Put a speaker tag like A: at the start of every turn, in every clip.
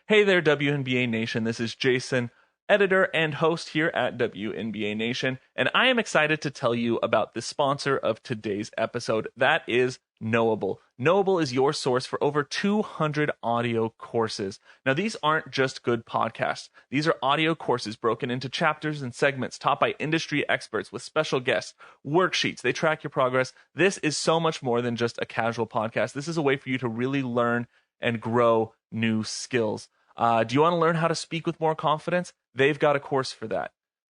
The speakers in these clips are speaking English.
A: Hey there, WNBA Nation. This is Jason, editor and host here at WNBA Nation, and I am excited to tell you about the sponsor of today's episode. That is Knowable. Knowable is your source for over 200 audio courses. Now, these aren't just good podcasts. These are audio courses broken into chapters and segments taught by industry experts with special guests, worksheets. They track your progress. This is so much more than just a casual podcast. This is a way for you to really learn and grow new skills. Do you want to learn how to speak with more confidence? They've got a course for that.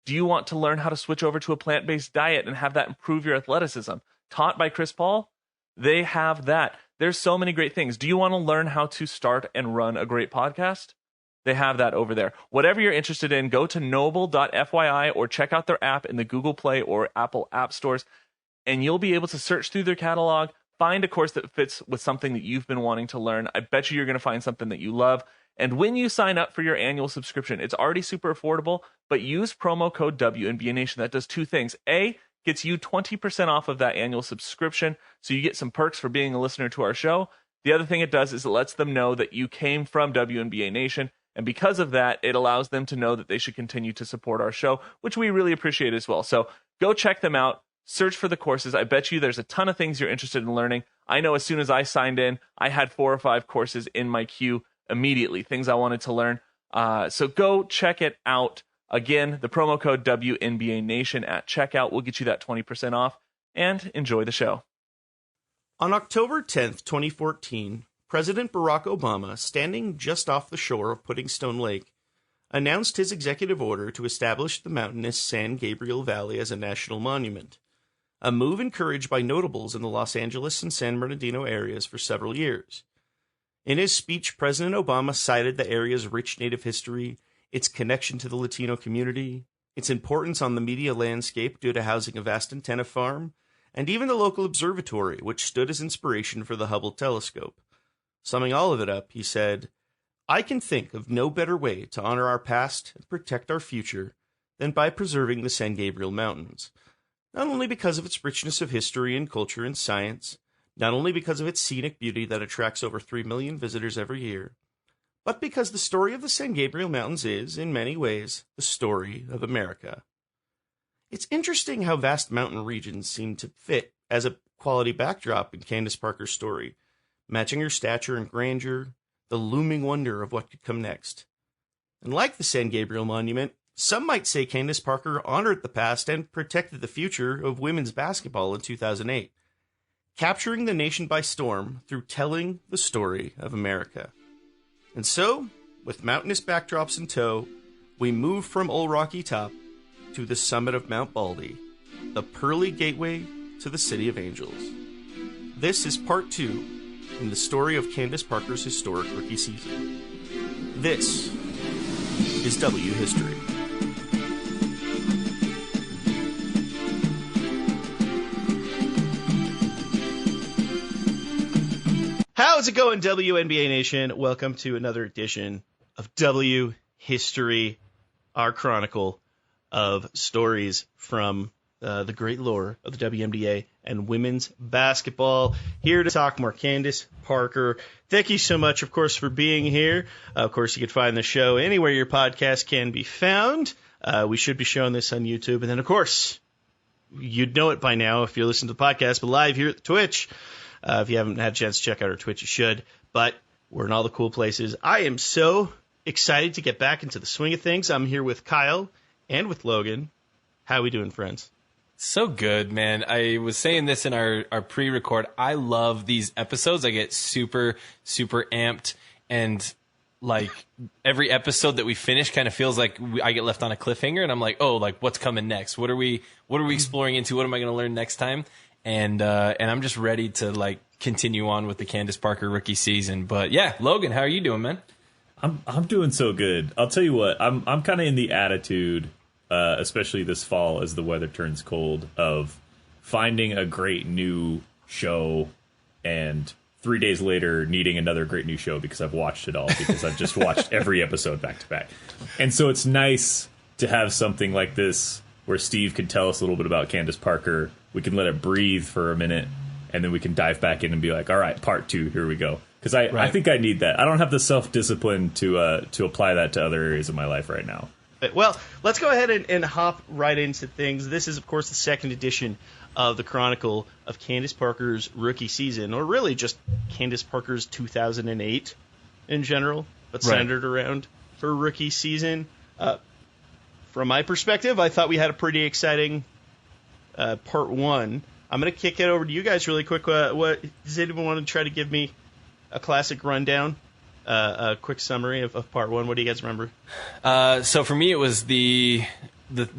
A: Do you want to learn how to switch over to a plant-based diet and have that improve your athleticism? Taught by Chris Paul? They have that. There's so many great things. Do you want to learn how to start and run a great podcast? They have that over there. Whatever you're interested in, go to knowable.fyi or check out their app in the Google Play or Apple app stores, and you'll be able to search through their catalog, find a course that fits with something that you've been wanting to learn. I bet you're going to find something that you love. And when you sign up for your annual subscription, it's already super affordable, but use promo code WNBA Nation. That does two things. A, gets you 20% off of that annual subscription, so you get some perks for being a listener to our show. The other thing it does is it lets them know that you came from WNBA Nation, and because of that, it allows them to know that they should continue to support our show, which we really appreciate as well. So go check them out. Search for the courses. I bet you there's a ton of things you're interested in learning. I know as soon as I signed in, I had 4 or 5 courses in my queue immediately, things I wanted to learn. So go check it out. Again, the promo code WNBA Nation at checkout will get you that 20% off, and enjoy the show.
B: On October 10th, 2014, President Barack Obama, standing just off the shore of Puddingstone Lake, announced his executive order to establish the mountainous San Gabriel Valley as a national monument, a move encouraged by notables in the Los Angeles and San Bernardino areas for several years. In his speech, President Obama cited the area's rich native history, its connection to the Latino community, its importance on the media landscape due to housing a vast antenna farm, and even the local observatory, which stood as inspiration for the Hubble telescope. Summing all of it up, he said, "I can think of no better way to honor our past and protect our future than by preserving the San Gabriel Mountains, not only because of its richness of history and culture and science, not only because of its scenic beauty that attracts over 3 million visitors every year, but because the story of the San Gabriel Mountains is, in many ways, the story of America." It's interesting how vast mountain regions seem to fit as a quality backdrop in Candace Parker's story, matching her stature and grandeur, the looming wonder of what could come next. And like the San Gabriel Monument, some might say Candace Parker honored the past and protected the future of women's basketball in 2008, capturing the nation by storm through telling the story of America. And so, with mountainous backdrops in tow, we move from Old Rocky Top to the summit of Mount Baldy, the pearly gateway to the City of Angels. This is part 2 in the story of Candace Parker's historic rookie season. This is W History. How's it going, WNBA Nation? Welcome to another edition of W History, our chronicle of stories from the great lore of the WNBA and women's basketball. Here to talk more, Candace Parker. Thank you so much, of course, for being here. Of course, you can find the show anywhere your podcast can be found. We should be showing this on YouTube. And then, of course, you'd know it by now if you're listening to the podcast, but live here at Twitch. If you haven't had a chance to check out our Twitch, you should. But we're in all the cool places. I am so excited to get back into the swing of things. I'm here with Kyle and with Logan. How are we doing, friends?
C: So good, man. I was saying this in our pre-record. I love these episodes. I get super, super amped. And, like, every episode that we finish kind of feels like I get left on a cliffhanger. And I'm like, oh, like, what's coming next? What are we exploring into? What am I going to learn next time? And I'm just ready to, like, continue on with the Candace Parker rookie season. But, yeah, Logan, how are you doing, man?
D: I'm doing so good. I'll tell you what, I'm kind of in the attitude, especially this fall as the weather turns cold, of finding a great new show and 3 days later needing another great new show because I've watched it all, because I've just watched every episode back to back. And so it's nice to have something like this where Steve can tell us a little bit about Candace Parker. We can let it breathe for a minute, and then we can dive back in and be like, all right, part 2, here we go. because I think I need that. I don't have the self-discipline to apply that to other areas of my life right now.
B: Well, let's go ahead and hop right into things. This is, of course, the second edition of the Chronicle of Candace Parker's rookie season, or really just Candace Parker's 2008 in general, but centered around her rookie season. From my perspective, I thought we had a pretty exciting part one. I'm going to kick it over to you guys really quick. What does anyone want to try to give me a classic rundown, a quick summary of part one? What do you guys remember?
C: So for me, it was the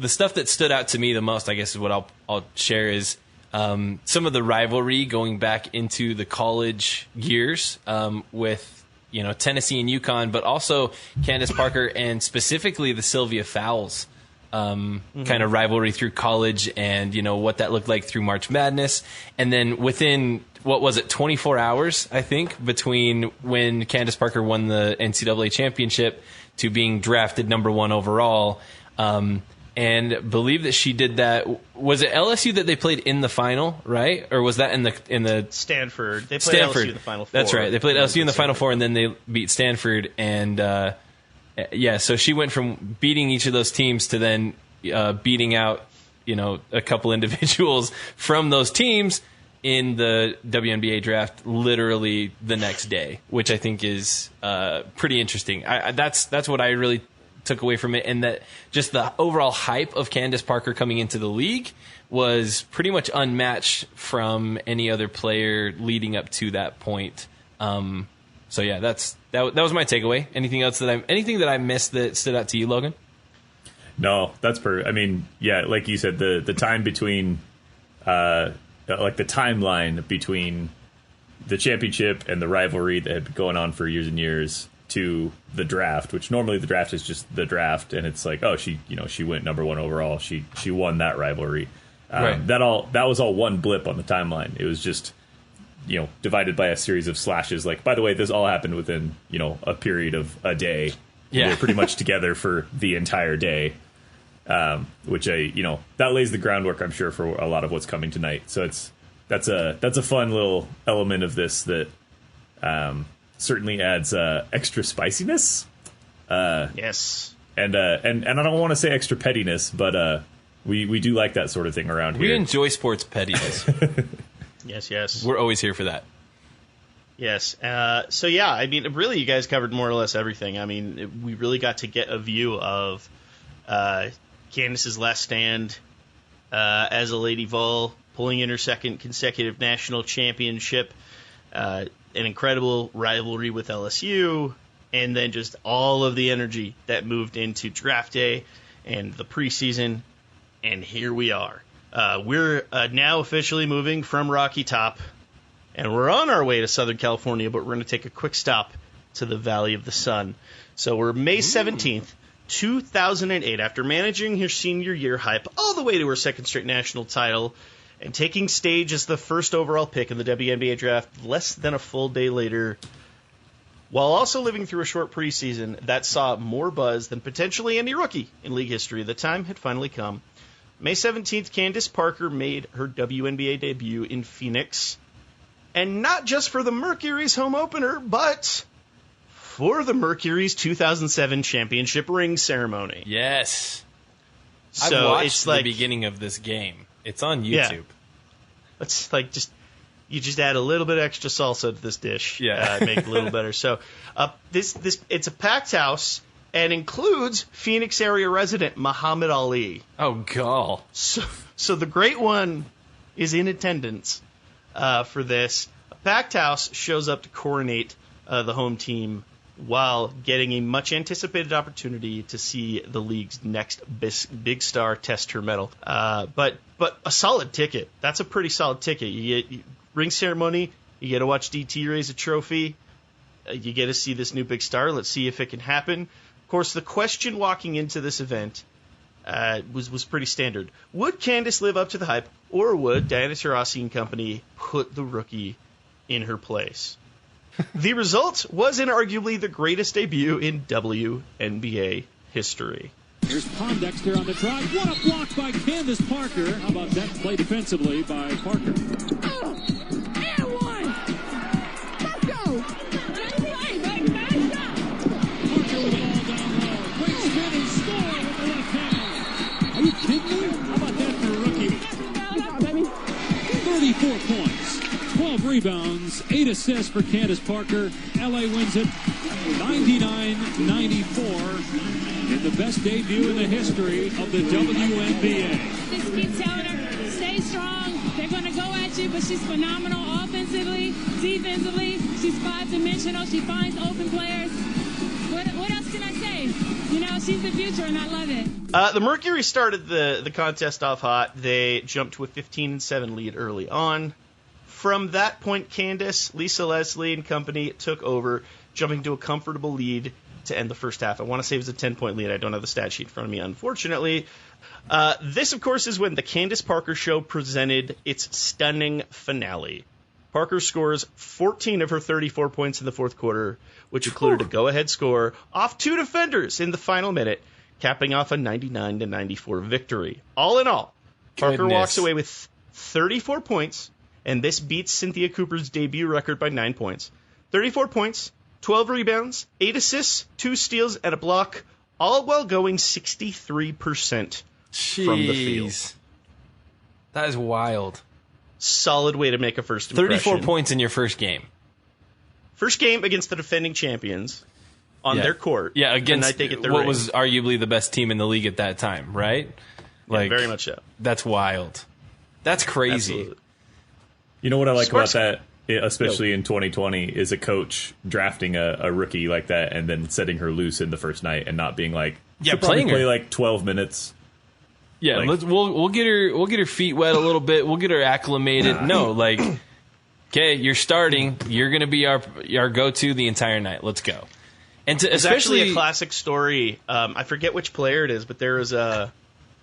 C: stuff that stood out to me the most, I guess, is what I'll share is some of the rivalry going back into the college years with Tennessee and UConn, but also Candace Parker and specifically the Sylvia Fowles kind of rivalry through college, and what that looked like through March Madness, and then within 24 hours, I think, between when Candace Parker won the NCAA championship to being drafted number 1 overall. And believe that she did that. Was it LSU that they played in the final, right? Or was that in the
B: Stanford? They played LSU in the Final Four.
C: That's right. They played LSU in the Final Four, and then they beat Stanford. And so she went from beating each of those teams to then beating out a couple individuals from those teams in the WNBA draft literally the next day, which I think is pretty interesting. That's what I really took away from it, and that just the overall hype of Candace Parker coming into the league was pretty much unmatched from any other player leading up to that point. So yeah, that was my takeaway. Anything that I missed that stood out to you, Logan?
D: No, that's I mean, yeah, like you said, the time between like the timeline between the championship and the rivalry that had been going on for years and years to the draft, which normally the draft is just the draft, and it's like, oh, she went number 1 overall, she won that rivalry. Right. That was all one blip on the timeline. It was just divided by a series of slashes. Like, by the way, this all happened within a period of a day. Yeah, we're pretty much together for the entire day. Which that lays the groundwork, I'm sure, for a lot of what's coming tonight. So that's a fun little element of this that certainly adds extra spiciness.
B: Yes.
D: And I don't want to say extra pettiness, but we do like that sort of thing around here.
C: We enjoy sports pettiness.
B: Yes.
C: We're always here for that.
B: Yes. So yeah, I mean, really, you guys covered more or less everything. I mean, we really got to get a view of Candace's last stand as a Lady Vol, pulling in her second consecutive national championship, an incredible rivalry with LSU, and then just all of the energy that moved into draft day and the preseason, and here we are. We're now officially moving from Rocky Top, and we're on our way to Southern California, but we're going to take a quick stop to the Valley of the Sun. So we're May 17th, 2008, after managing her senior year hype all the way to her second straight national title, and taking stage as the first overall pick in the WNBA draft less than a full day later, while also living through a short preseason that saw more buzz than potentially any rookie in league history. The time had finally come. May 17th, Candace Parker made her WNBA debut in Phoenix, and not just for the Mercury's home opener, but for the Mercury's 2007 championship ring ceremony.
C: Yes.
B: So
C: I've watched
B: it's like
C: the beginning of this game. It's on YouTube.
B: Yeah. It's like you just add a little bit extra salsa to this dish.
C: Yeah.
B: Make it a little better. So this it's a packed house and includes Phoenix area resident Muhammad Ali.
C: Oh, God.
B: So the Great One is in attendance for this. A packed house shows up to coronate the home team while getting a much-anticipated opportunity to see the league's next big star test her mettle. But a solid ticket. That's a pretty solid ticket. You get ring ceremony, you get to watch DT raise a trophy, you get to see this new big star. Let's see if it can happen. Of course, the question walking into this event was pretty standard. Would Candace live up to the hype, or would Diana Taurasi and company put the rookie in her place? The result was inarguably the greatest debut in WNBA history.
E: Here's Pondexter on the drive. What a block by Candace Parker. How about that play defensively by Parker?
F: Oh, and one. Let's go.
E: points, 12 rebounds, 8 assists for Candace Parker. LA wins it 99-94 in the best debut in the history of the WNBA.
F: Just keep telling her, stay strong. They're going to go at you, but she's phenomenal offensively, defensively. She's five-dimensional. She finds open players. What else can I say? She's the future, and I love it.
B: The Mercury started the contest off hot. They jumped to a 15-7 lead early on. From that point, Candace, Lisa Leslie, and company took over, jumping to a comfortable lead to end the first half. I want to say it was a 10-point lead. I don't have the stat sheet in front of me, unfortunately. This, of course, is when the Candace Parker Show presented its stunning finale. Parker scores 14 of her 34 points in the fourth quarter, which included a go-ahead score off 2 defenders in the final minute, capping off a 99-94 victory. All in all, Parker walks away with 34 points, and this beats Cynthia Cooper's debut record by 9 points. 34 points, 12 rebounds, 8 assists, 2 steals, and a block, all while going 63% from the field.
C: That is wild.
B: Solid way to make a first impression.
C: 34 points in your first game.
B: First game against the defending champions on their court.
C: Yeah, against
B: what
C: was arguably the best team in the league at that time, right?
B: Like, very much so.
C: That's wild. That's crazy.
B: Absolutely.
D: You know what I like about that, especially in 2020, is a coach drafting a rookie like that and then setting her loose in the first night and not being like,
C: playing
D: play
C: her
D: like 12 minutes.
C: Yeah,
D: like,
C: we'll get her feet wet a little bit. We'll get her acclimated. No, like, okay, you're starting. You're going to be our go-to the entire night. Let's go. And
B: it's actually a classic story. I forget which player it is, but there was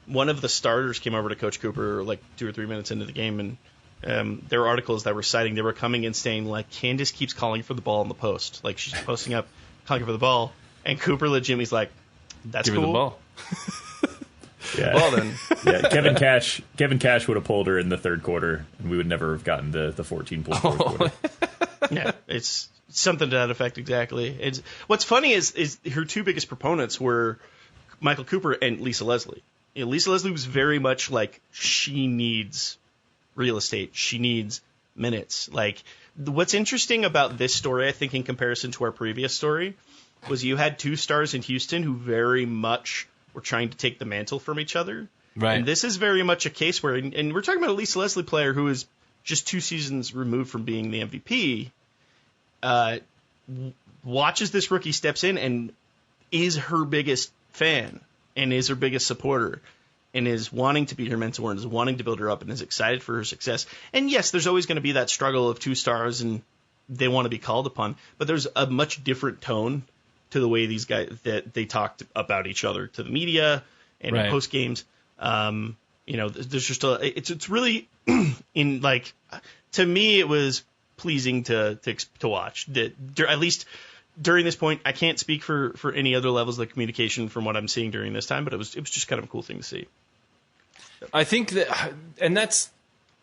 B: one of the starters came over to Coach Cooper like 2 or 3 minutes into the game, and there were articles that were citing they were coming in saying like Candace keeps calling for the ball in the post, like she's posting up, calling for the ball, and Cooper legitimately is like, "That's
C: Give
B: cool."
C: her the ball.
D: Yeah.
B: Well then,
D: Kevin Cash would have pulled her in the third quarter, and we would never have gotten the 14-point fourth quarter.
B: Yeah, it's something to that effect exactly. What's funny is her 2 biggest proponents were Michael Cooper and Lisa Leslie. Lisa Leslie was very much like she needs real estate, she needs minutes. Like what's interesting about this story, I think, in comparison to our previous story, was you had 2 stars in Houston who very much were trying to take the mantle from each other.
C: Right.
B: And this is very much a case where, and we're talking about a Lisa Leslie player who is just 2 seasons removed from being the MVP, watches this rookie, steps in, and is her biggest fan and is her biggest supporter and is wanting to be her mentor and is wanting to build her up and is excited for her success. And yes, there's always going to be that struggle of 2 stars and they want to be called upon, but there's a much different tone to the way these guys that they talked about each other to the media and in post games. There's just it's really in like, to me, it was pleasing to watch. At least during this point, I can't speak for any other levels of communication from what I'm seeing during this time, but it was just kind of a cool thing to see.
C: I think that, and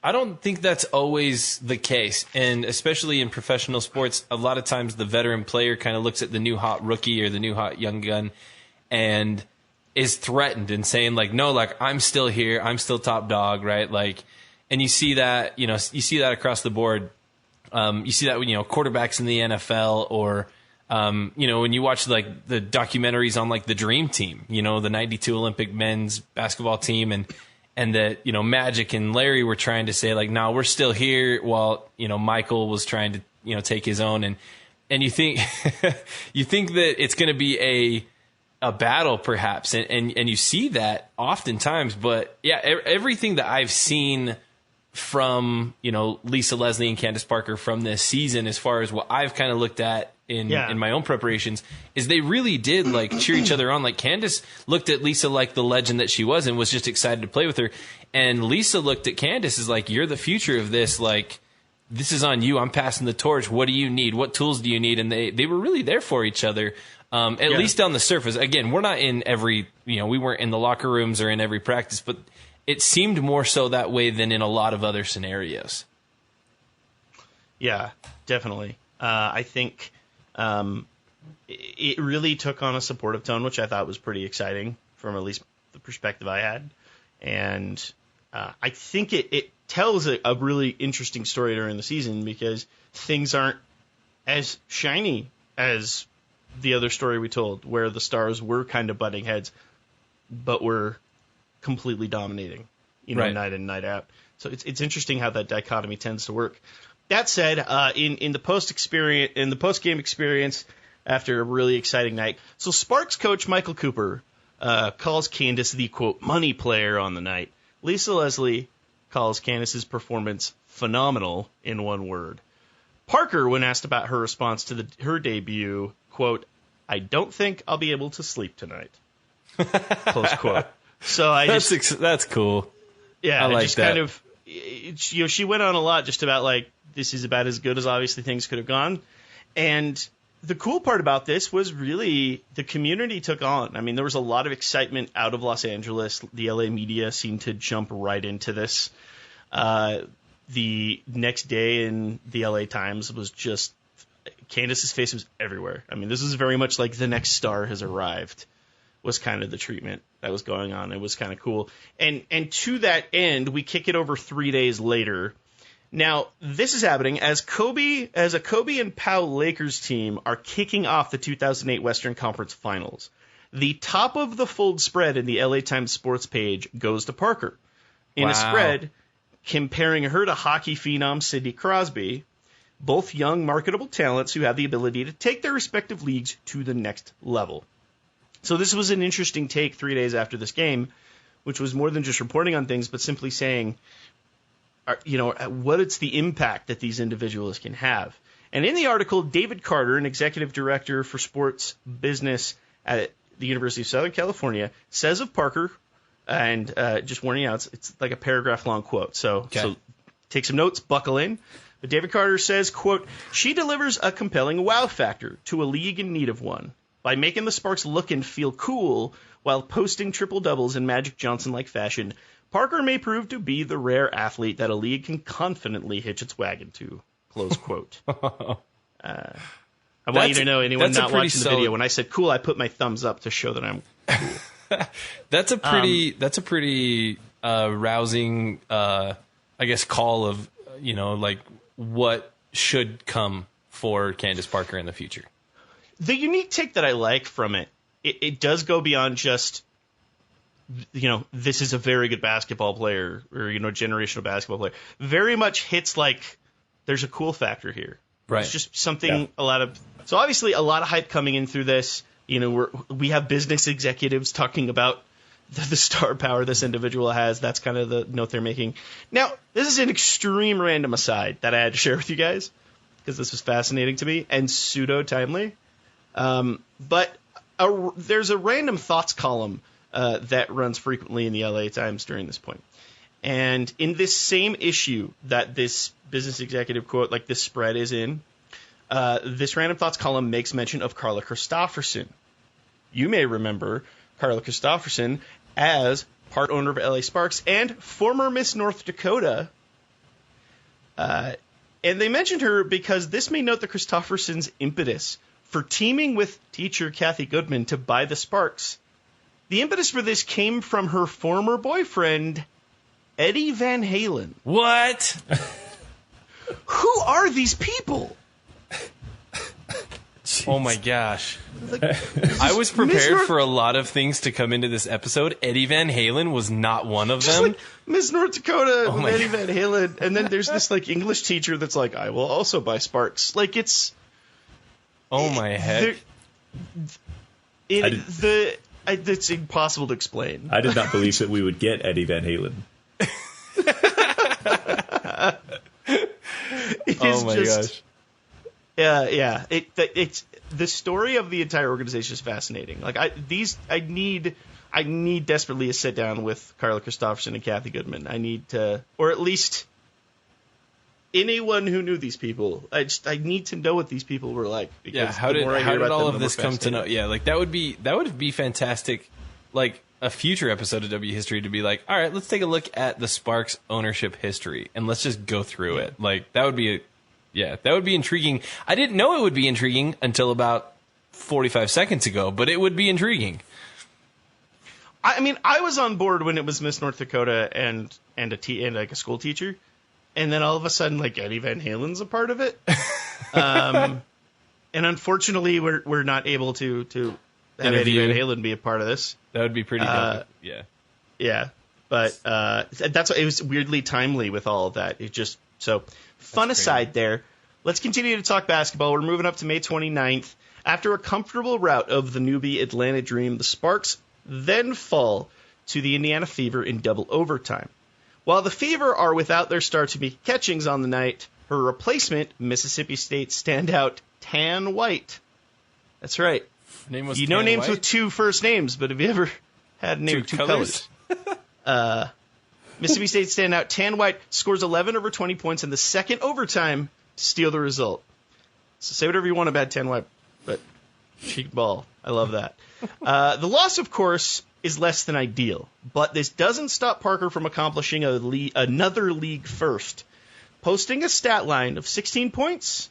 C: I don't think that's always the case. And especially in professional sports, a lot of times the veteran player kind of looks at the new hot rookie or the new hot young gun and is threatened and saying like, no, like I'm still here. I'm still top dog. Right. Like, and you see that, you see that across the board. You see that when, quarterbacks in the NFL or, when you watch like the documentaries on like the Dream Team, the 92 Olympic men's basketball team and that, Magic and Larry were trying to say like, no, we're still here while, Michael was trying to, take his own. And you think, you think that it's going to be a battle perhaps. And you see that oftentimes, but yeah, everything that I've seen from, Lisa Leslie and Candace Parker from this season, as far as what I've kind of looked at in my own preparations, is they really did like cheer each other on. Like Candace looked at Lisa like the legend that she was and was just excited to play with her. And Lisa looked at Candace as like, you're the future of this. Like, this is on you. I'm passing the torch. What do you need? What tools do you need? And they were really there for each other. At least on the surface. Again, we're not in every, we weren't in the locker rooms or in every practice, but it seemed more so that way than in a lot of other scenarios.
B: Yeah, definitely. I think it really took on a supportive tone, which I thought was pretty exciting from at least the perspective I had. And I think it tells a really interesting story during the season because things aren't as shiny as the other story we told, where the Stars were kind of butting heads, but were completely dominating,
C: Right.
B: night in, night out. So it's interesting how that dichotomy tends to work. That said, in the post game experience after a really exciting night, so Sparks coach Michael Cooper calls Candace the quote money player on the night. Lisa Leslie calls Candace's performance phenomenal in one word. Parker, when asked about her response to her debut, quote, "I don't think I'll be able to sleep tonight." Close quote. So
C: that's cool.
B: Yeah,
C: I like
B: just
C: that.
B: kind of, she went on a lot just about like, this is about as good as obviously things could have gone. And the cool part about this was really the community took on. I mean, there was a lot of excitement out of Los Angeles. The LA media seemed to jump right into this. The next day in the LA Times was just, Candace's face was everywhere. I mean, this is very much like the next star has arrived, was kind of the treatment that was going on. It was kind of cool. And to that end, we kick it over 3 days later. Now, this is happening as a Kobe and Pau Lakers team are kicking off the 2008 Western Conference Finals. The top of the fold spread in the LA Times sports page goes to Parker. In a spread comparing her to hockey phenom Sidney Crosby, both young, marketable talents who have the ability to take their respective leagues to the next level. So this was an interesting take 3 days after this game, which was more than just reporting on things, but simply saying, what is the impact that these individuals can have. And in the article, David Carter, an executive director for sports business at the University of Southern California, says of Parker, and just warning you, it's like a paragraph-long quote. So take some notes, buckle in. But David Carter says, quote, "She delivers a compelling wow factor to a league in need of one. By making the Sparks look and feel cool while posting triple-doubles in Magic Johnson-like fashion, Parker may prove to be the rare athlete that a league can confidently hitch its wagon to." Close quote. I want you to know, anyone not watching the video, when I said cool, I put my thumbs up to show that I'm cool.
C: That's a pretty rousing, I guess, call of, like what should come for Candace Parker in the future.
B: The unique take that I like from it does go beyond just, this is a very good basketball player or, generational basketball player. Very much hits like there's a cool factor here.
C: Right.
B: It's just something so obviously a lot of hype coming in through this. We have business executives talking about the star power this individual has. That's kind of the note they're making. Now, this is an extreme random aside that I had to share with you guys because this was fascinating to me and pseudo-timely. But there's a random thoughts column that runs frequently in the LA Times during this point. And in this same issue that this business executive quote, like this spread is in, this random thoughts column makes mention of Carla Christopherson. You may remember Carla Christopherson as part owner of LA Sparks and former Miss North Dakota. And they mentioned her because this may note the Christopherson's impetus for teaming with teacher Kathy Goodman to buy the Sparks. The impetus for this came from her former boyfriend, Eddie Van Halen.
C: What?
B: Who are these people?
C: Oh my gosh. I was prepared for a lot of things to come into this episode. Eddie Van Halen was not one of them.
B: Like Miss North Dakota with Eddie Van Halen. And then there's this English teacher that's like, I will also buy Sparks. It's...
C: Oh my heck.
B: It's impossible to explain.
D: I did not believe that we would get Eddie Van Halen.
C: Oh my gosh.
B: Yeah. It's the story of the entire organization is fascinating. I need desperately a sit down with Carla Christopherson and Kathy Goodman. I need to, or at least anyone who knew these people. I need to know what these people were like.
C: Because how did all of this come to know? Yeah, that would be fantastic. A future episode of W History to be like, all right, let's take a look at the Sparks ownership history and let's just go through it. That would be intriguing. I didn't know it would be intriguing until about 45 seconds ago, but it would be intriguing.
B: I mean, I was on board when it was Miss North Dakota and like a school teacher, and then all of a sudden, like Eddie Van Halen's a part of it. And unfortunately, we're not able to have Eddie Van Halen be a part of this.
C: That would be pretty dope. Yeah.
B: Yeah, but that's it was weirdly timely with all of that. It just so fun aside there. Let's continue to talk basketball. We're moving up to May 29th. After a comfortable rout of the newbie Atlanta Dream, the Sparks then fall to the Indiana Fever in double overtime. While the Fever are without their star Tamika Catchings on the night, her replacement, Mississippi State standout Tan White. That's right.
C: Name was
B: you know
C: Tan
B: names
C: White?
B: with two first names, but have you ever had a name with two colors? Mississippi State standout Tan White scores 11 over 20 points in the second overtime to steal the result. So say whatever you want about Tan White, but she can ball. I love that. The loss, of course, is less than ideal, but this doesn't stop Parker from accomplishing another league first, posting a stat line of 16 points,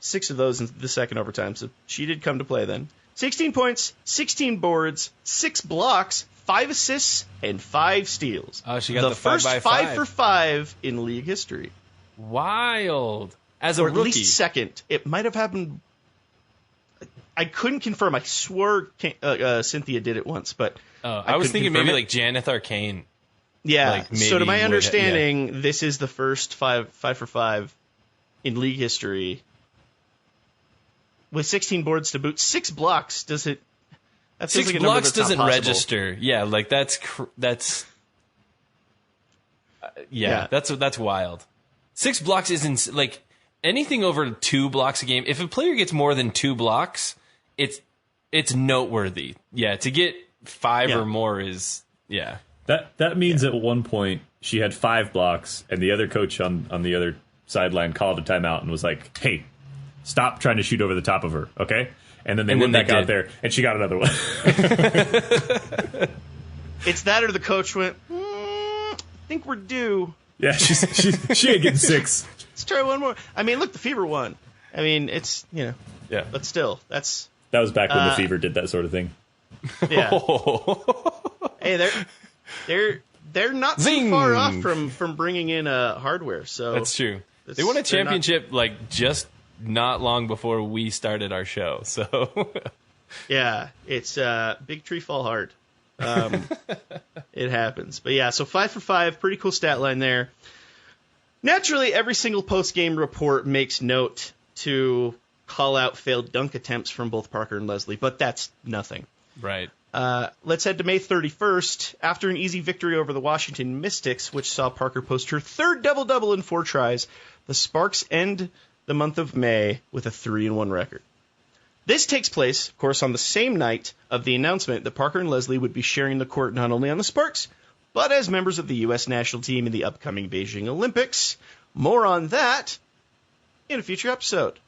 B: 6 of those in the second overtime, so she did come to play then. 16 points, 16 boards, 6 blocks, 5 assists, and 5 steals.
C: Oh, she got the
B: first
C: 5x5.
B: 5 for 5 in league history.
C: Wild. As a
B: Or at
C: rookie.
B: least second. It might have happened. I couldn't confirm. I swore Cynthia did it once, but
C: I was
B: couldn't
C: thinking
B: confirm
C: maybe
B: it.
C: like Janeth Arcane.
B: Yeah.
C: like, maybe
B: So to my
C: would-
B: understanding, this is the first 5 for 5 in league history. With 16 boards to boot, 6 blocks. Does it? That feels
C: 6
B: like a number
C: blocks
B: that's not
C: doesn't
B: possible.
C: register. Yeah, like that's
B: Yeah.
C: that's wild. 6 blocks isn't like anything over 2 blocks a game. If a player gets more than 2 blocks, it's noteworthy. Yeah, to get 5
B: Yeah.
C: or more is
D: That means at one point she had 5 blocks, and the other coach on the other sideline called a timeout and was like, "Hey, stop trying to shoot over the top of her, okay?" And then they went back out there, and she got another one.
B: It's that or the coach went, I think we're due.
D: Yeah, she ain't getting 6.
B: Let's try one more. I mean, look, the Fever won. I mean, it's,
C: yeah.
B: but still, that's,
D: That was back when the Fever did that sort of thing.
B: yeah. Hey, they're not
C: Zing!
B: too far off from bringing in hardware. So
C: That's true.
B: It's-
C: They won a
B: they're not-
C: championship like just not long before we started our show. So
B: Yeah, it's big tree fall hard. It happens. But yeah, so 5 for 5, pretty cool stat line there. Naturally, every single post-game report makes note to call out failed dunk attempts from both Parker and Leslie, but that's nothing.
C: right.
B: Let's head to May 31st. After an easy victory over the Washington Mystics, which saw Parker post her third double-double in 4 tries, the Sparks end the month of May with a 3-1 record. This takes place, of course, on the same night of the announcement that Parker and Leslie would be sharing the court not only on the Sparks, but as members of the U.S. national team in the upcoming Beijing Olympics. More on that in a future episode.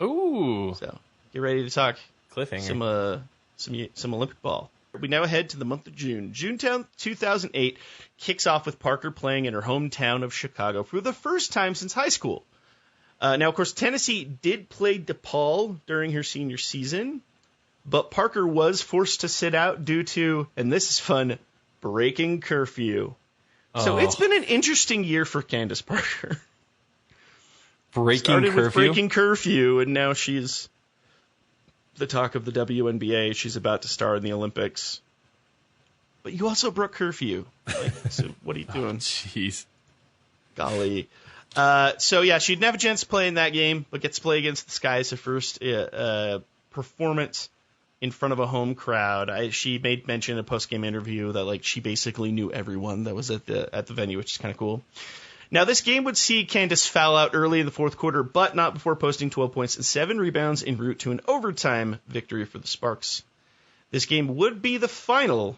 C: Ooh,
B: So get ready to talk
C: cliffhanger.
B: some Olympic ball. We now head to the month of June. June 10th, 2008 kicks off with Parker playing in her hometown of Chicago for the first time since high school. Now, of course, Tennessee did play DePaul during her senior season, but Parker was forced to sit out due to, and this is fun, breaking curfew. So it's been an interesting year for Candace Parker.
C: Breaking
B: Started
C: curfew.
B: with breaking curfew, and now she's the talk of the WNBA. She's about to star in the Olympics. But you also broke curfew. Like, so what are you doing?
C: Jeez.
B: Golly. So, yeah, she didn't have a chance to play in that game, but gets to play against the Skies, her first performance in front of a home crowd. She made mention in a post-game interview that, like, she basically knew everyone that was at the venue, which is kind of cool. Now, this game would see Candace foul out early in the fourth quarter, but not before posting 12 points and 7 rebounds en route to an overtime victory for the Sparks. This game would be the final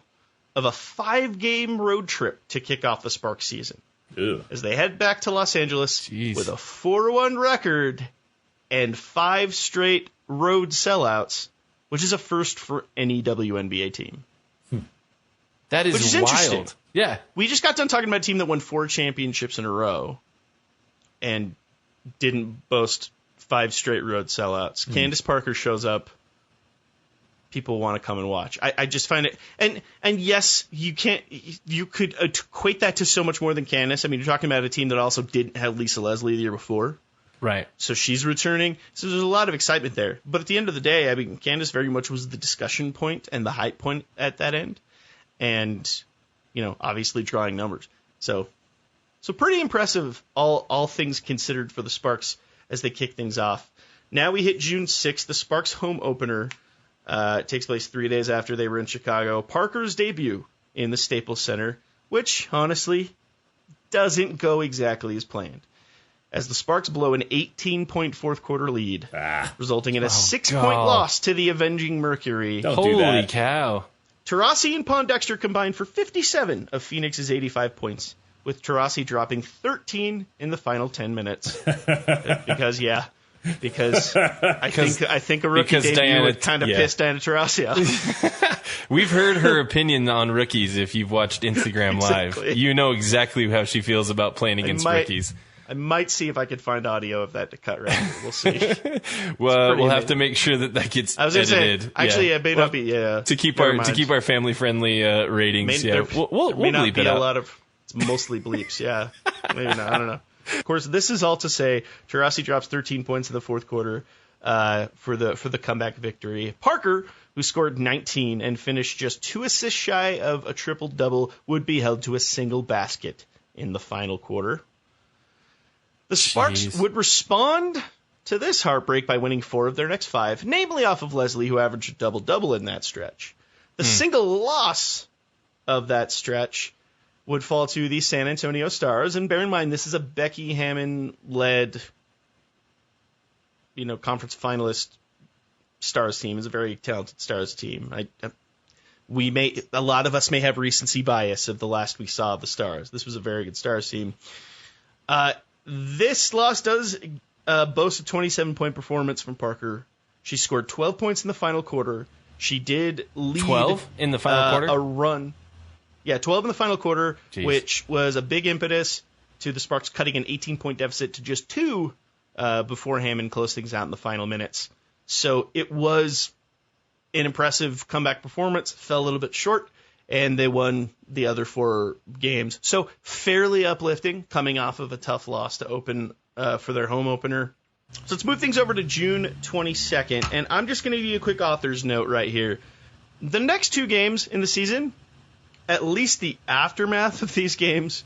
B: of a 5-game road trip to kick off the Sparks season,
D: Ew.
B: as they head back to Los Angeles
C: Jeez.
B: with a 4-1 record and 5 straight road sellouts, which is a first for any WNBA team.
C: That is,
B: Which is
C: wild.
B: interesting.
C: Yeah.
B: We just got done talking about a team that won 4 championships in a row and didn't boast 5 straight road sellouts. Candace Parker shows up people want to come and watch. I just find it, and yes, you could equate that to so much more than Candace. I mean, you're talking about a team that also didn't have Lisa Leslie the year before.
C: Right.
B: So she's returning. So there's a lot of excitement there. But at the end of the day, I mean, Candace very much was the discussion point and the hype point at that end. And, obviously drawing numbers. So pretty impressive, all things considered, for the Sparks as they kick things off. Now we hit June 6th. The Sparks home opener takes place 3 days after they were in Chicago. Parker's debut in the Staples Center, which, honestly, doesn't go exactly as planned, as the Sparks blow an 18-point fourth-quarter lead, resulting in a 6-point loss to the Avenging Mercury.
C: Holy cow.
B: Taurasi and Pondexter combined for 57 of Phoenix's 85 points, with Taurasi dropping 13 in the final 10 minutes. Because I think a rookie debut would kind of piss Diana Taurasi off.
C: We've heard her opinion on rookies. If you've watched Instagram Live, you know exactly how she feels about playing against rookies.
B: I might see if I could find audio of that to cut right here. We'll see.
C: Well, we'll have to make sure that gets edited.
B: Actually, it may not be. Yeah,
C: to keep our family friendly ratings. We'll
B: may not
C: bleep
B: be
C: it
B: a
C: out.
B: lot of. It's mostly bleeps. Yeah, maybe not. I don't know. Of course, this is all to say Taurasi drops 13 points in the fourth quarter for the comeback victory. Parker, who scored 19 and finished just 2 assists shy of a triple-double, would be held to a single basket in the final quarter. The Sparks would respond to this heartbreak by winning 4 of their next 5, namely off of Leslie, who averaged a double-double in that stretch. The single loss of that stretch would fall to the San Antonio Stars, and bear in mind, this is a Becky Hammon-led, conference finalist Stars team. It's a very talented Stars team. A lot of us may have recency bias of the last we saw of the Stars. This was a very good Stars team. This loss does boast a 27-point performance from Parker. She scored 12 points in the final quarter. She did lead
C: 12 in the final quarter?
B: A run. Yeah, 12 in the final quarter,
C: Jeez.
B: Which was a big impetus to the Sparks cutting an 18-point deficit to just 2 before Hammond closed things out in the final minutes. So it was an impressive comeback performance, fell a little bit short, and they won the other 4 games. So fairly uplifting, coming off of a tough loss to open for their home opener. So let's move things over to June 22nd, and I'm just going to give you a quick author's note right here. The next 2 games in the season, at least the aftermath of these games,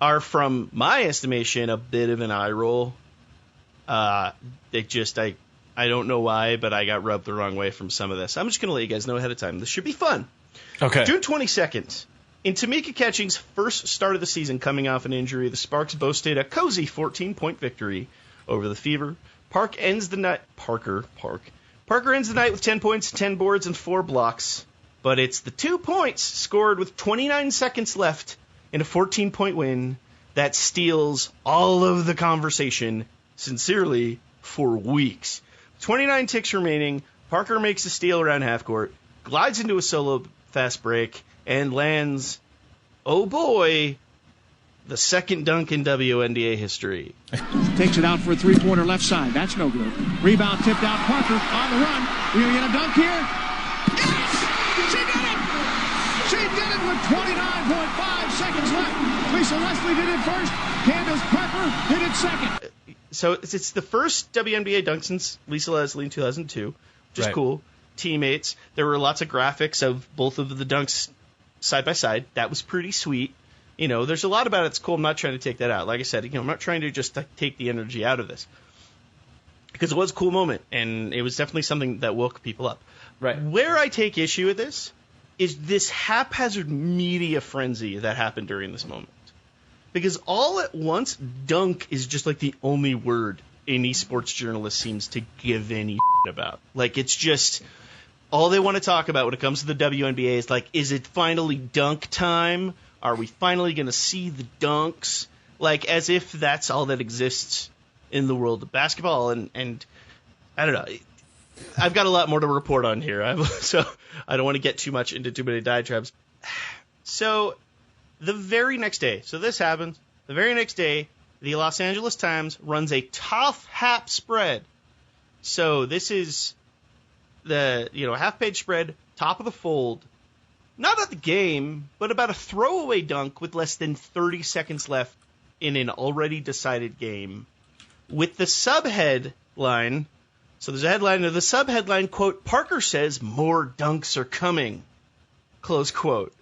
B: are, from my estimation, a bit of an eye roll. I don't know why, but I got rubbed the wrong way from some of this. I'm just going to let you guys know ahead of time. This should be fun.
C: Okay.
B: June 22nd. In Tamika Catching's first start of the season coming off an injury, the Sparks boasted a cozy 14-point victory over the Fever. Parker ends the night with 10 points, 10 boards, and 4 blocks. But it's the 2 points scored with 29 seconds left in a 14-point win that steals all of the conversation, sincerely, for weeks. 29 ticks remaining, Parker makes a steal around half court, glides into a solo fast break, and lands, oh boy, the second dunk in WNBA history.
E: Takes it out for a three-pointer left side. That's no good. Rebound tipped out. Parker on the run. Are you going to get a dunk here? Yes! She did it! She did it with 29.5 seconds left. Lisa Leslie did it first. Candace Parker did it second.
B: So it's the first WNBA dunk since Lisa Leslie in 2002, which is cool. Teammates. There were lots of graphics of both of the dunks side by side. That was pretty sweet. There's a lot about it that's cool. I'm not trying to take that out. Like I said, I'm not trying to just take the energy out of this. Because it was a cool moment, and it was definitely something that woke people up.
C: Right.
B: Where I take issue with this is this haphazard media frenzy that happened during this moment. Because all at once, dunk is just like the only word any sports journalist seems to give any about. Like, it's just all they want to talk about when it comes to the WNBA is like, is it finally dunk time? Are we finally going to see the dunks? Like, as if that's all that exists in the world of basketball. And I don't know. I've got a lot more to report on here, so I don't want to get too much into too many diatribes. So the very next day, so this happens, the very next day, the Los Angeles Times runs a Tough Hap spread. So this is the half-page spread, top of the fold, not at the game, but about a throwaway dunk with less than 30 seconds left in an already decided game, with the subheadline. So there's a headline, and the subheadline, quote, Parker says more dunks are coming, close quote.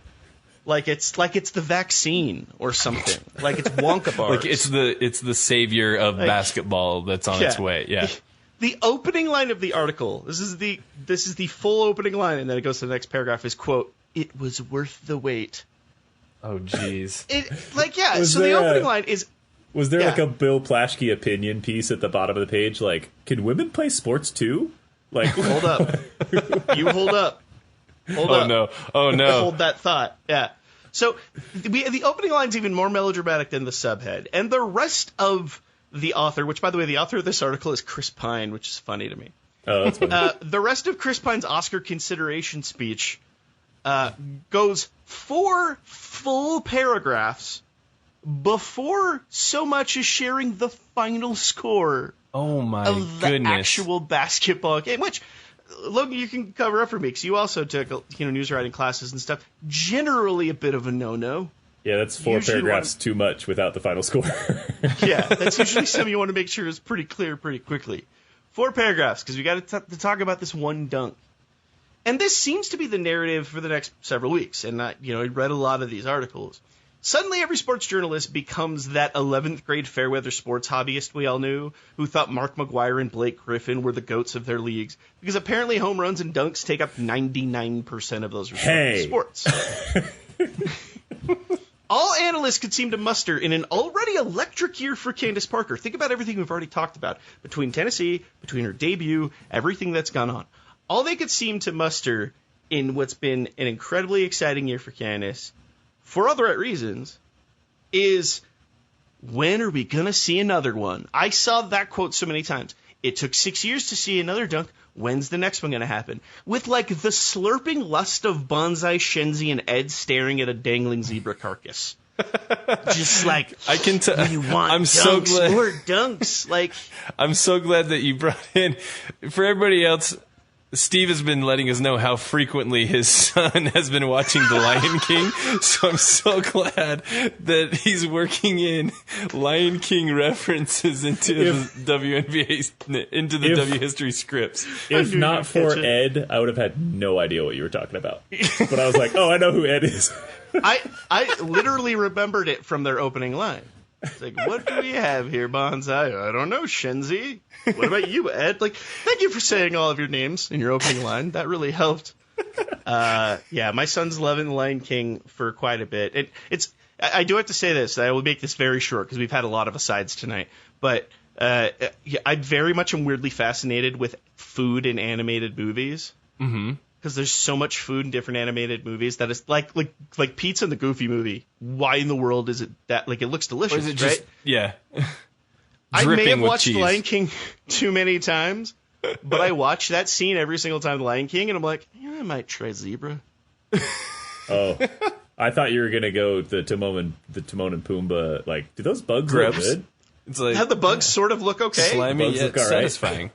B: Like it's the vaccine or something. Like it's Wonka bars.
C: Like it's the savior of basketball that's on its way. Yeah.
B: The opening line of the article, this is the full opening line, and then it goes to the next paragraph, is, quote, it was worth the wait.
C: Oh, jeez.
B: The opening line is...
D: Was there like a Bill Plaschke opinion piece at the bottom of the page? Like, can women play sports too? Like,
B: hold up. You hold up. Hold up.
C: No. Oh, no.
B: Hold that thought. Yeah. So the opening line's even more melodramatic than the subhead. And the rest of the author, which, by the way, the author of this article is Chris Pine, which is funny to me.
D: Oh, that's funny.
B: The rest of Chris Pine's Oscar consideration speech goes 4 full paragraphs before so much as sharing the final score
C: Oh my
B: of the
C: goodness.
B: actual basketball game, which, Logan, you can cover up for me because you also took news writing classes and stuff. Generally a bit of a no-no.
D: Yeah, that's 4
B: Usually
D: paragraphs too much without the final score.
B: Yeah, that's usually something you want to make sure is pretty clear pretty quickly. 4 paragraphs because we got to talk about this one dunk. And this seems to be the narrative for the next several weeks. And I read a lot of these articles. Suddenly every sports journalist becomes that 11th grade fairweather sports hobbyist we all knew who thought Mark McGuire and Blake Griffin were the goats of their leagues because apparently home runs and dunks take up 99% of those sports. All analysts could seem to muster in an already electric year for Candace Parker. Think about everything we've already talked about between Tennessee, between her debut, everything that's gone on. All they could seem to muster in what's been an incredibly exciting year for Candace, for all the right reasons, is when are we going to see another one? I saw that quote so many times. It took 6 years to see another dunk. When's the next one going to happen? With like the slurping lust of Bonsai, Shenzi, and Ed staring at a dangling zebra carcass. Just like,
C: I can tell.
B: You want
C: I'm
B: dunks
C: so glad.
B: or dunks? Like,
C: I'm so glad that you brought in, for everybody else, Steve has been letting us know how frequently his son has been watching The Lion King, so I'm so glad that he's working in Lion King references into the WNBA, into the W history scripts.
D: If not for Ed, I would have had no idea what you were talking about. But I was like, oh, I know who Ed is.
B: I literally remembered it from their opening line. It's like, what do we have here, Bonsai? I don't know, Shenzi. What about you, Ed? Like, thank you for saying all of your names in your opening line. That really helped. Yeah, my son's loving The Lion King for quite a bit. I do have to say this. I will make this very short because we've had a lot of asides tonight. But I very much am weirdly fascinated with food in animated movies. Mm-hmm. Because there's so much food in different animated movies that it's like pizza in the Goofy movie. Why in the world is it that, like, it looks delicious,
C: Or is it just,
B: right?
C: Yeah.
B: I may
C: Dripping
B: have
C: with
B: watched
C: cheese.
B: The Lion King too many times, but I watch that scene every single time The Lion King, and I'm like, I might try zebra.
D: Oh, I thought you were gonna go the Timon and Pumbaa. Like, do those bugs look
C: Grubs.
D: good?
C: It's like
B: Have the bugs sort of look okay?
C: slimy
D: Bugs
C: yet
D: look all right.
C: satisfying.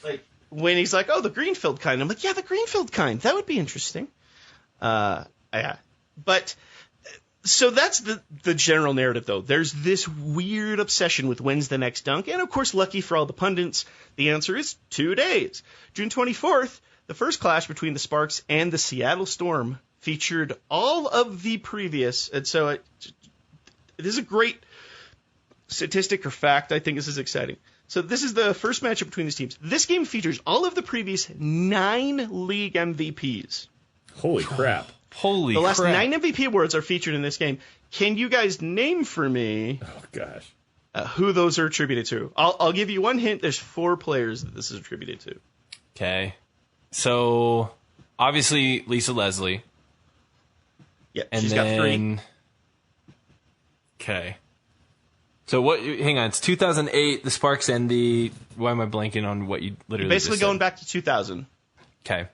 B: Like, when he's like, oh, the Greenfield kind. I'm like, yeah, the Greenfield kind. That would be interesting. Yeah. But, so that's the general narrative, though. There's this weird obsession with when's the next dunk. And, of course, lucky for all the pundits, the answer is 2 days. June 24th, the first clash between the Sparks and the Seattle Storm featured all of the previous. And so it is a great statistic or fact. I think this is exciting. So this is the first matchup between these teams. This game features all of the previous 9 league MVPs.
D: Holy crap!
C: Holy
B: The last
C: crap.
B: 9 MVP awards are featured in this game. Can you guys name for me
D: Oh gosh.
B: who those are attributed to? I'll give you one hint. There's 4 players that this is attributed to.
C: Okay. So, obviously, Lisa Leslie.
B: Yeah,
C: And
B: she's
C: then,
B: got 3.
C: Okay. So what? Hang on. It's 2008. The Sparks and the. Why am I blanking on what you literally?
B: Basically
C: just said?
B: going back to 2000.
C: Okay.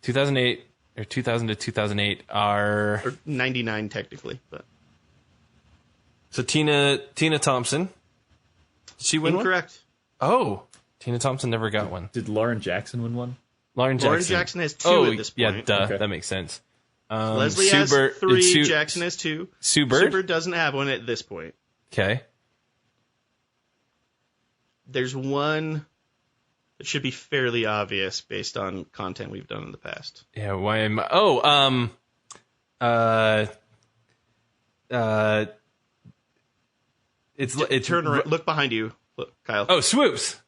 C: 2008 or 2000 to 2008 are.
B: Or 99 technically, but
C: So Tina Thompson. Did she win one?
B: incorrect.
C: Oh. Tina Thompson never got one.
D: Did Lauren Jackson win one?
C: Lauren
B: Jackson has 2 at this point.
C: Yeah, duh, okay. That makes sense.
B: Leslie has 3, Jackson has 2.
C: Sue Bird?
B: Sue Bird doesn't have one at this point.
C: Okay.
B: There's one that should be fairly obvious based on content we've done in the past.
C: Yeah, why am I... It's
B: turn around, look behind you, look, Kyle.
C: Oh, Swoops.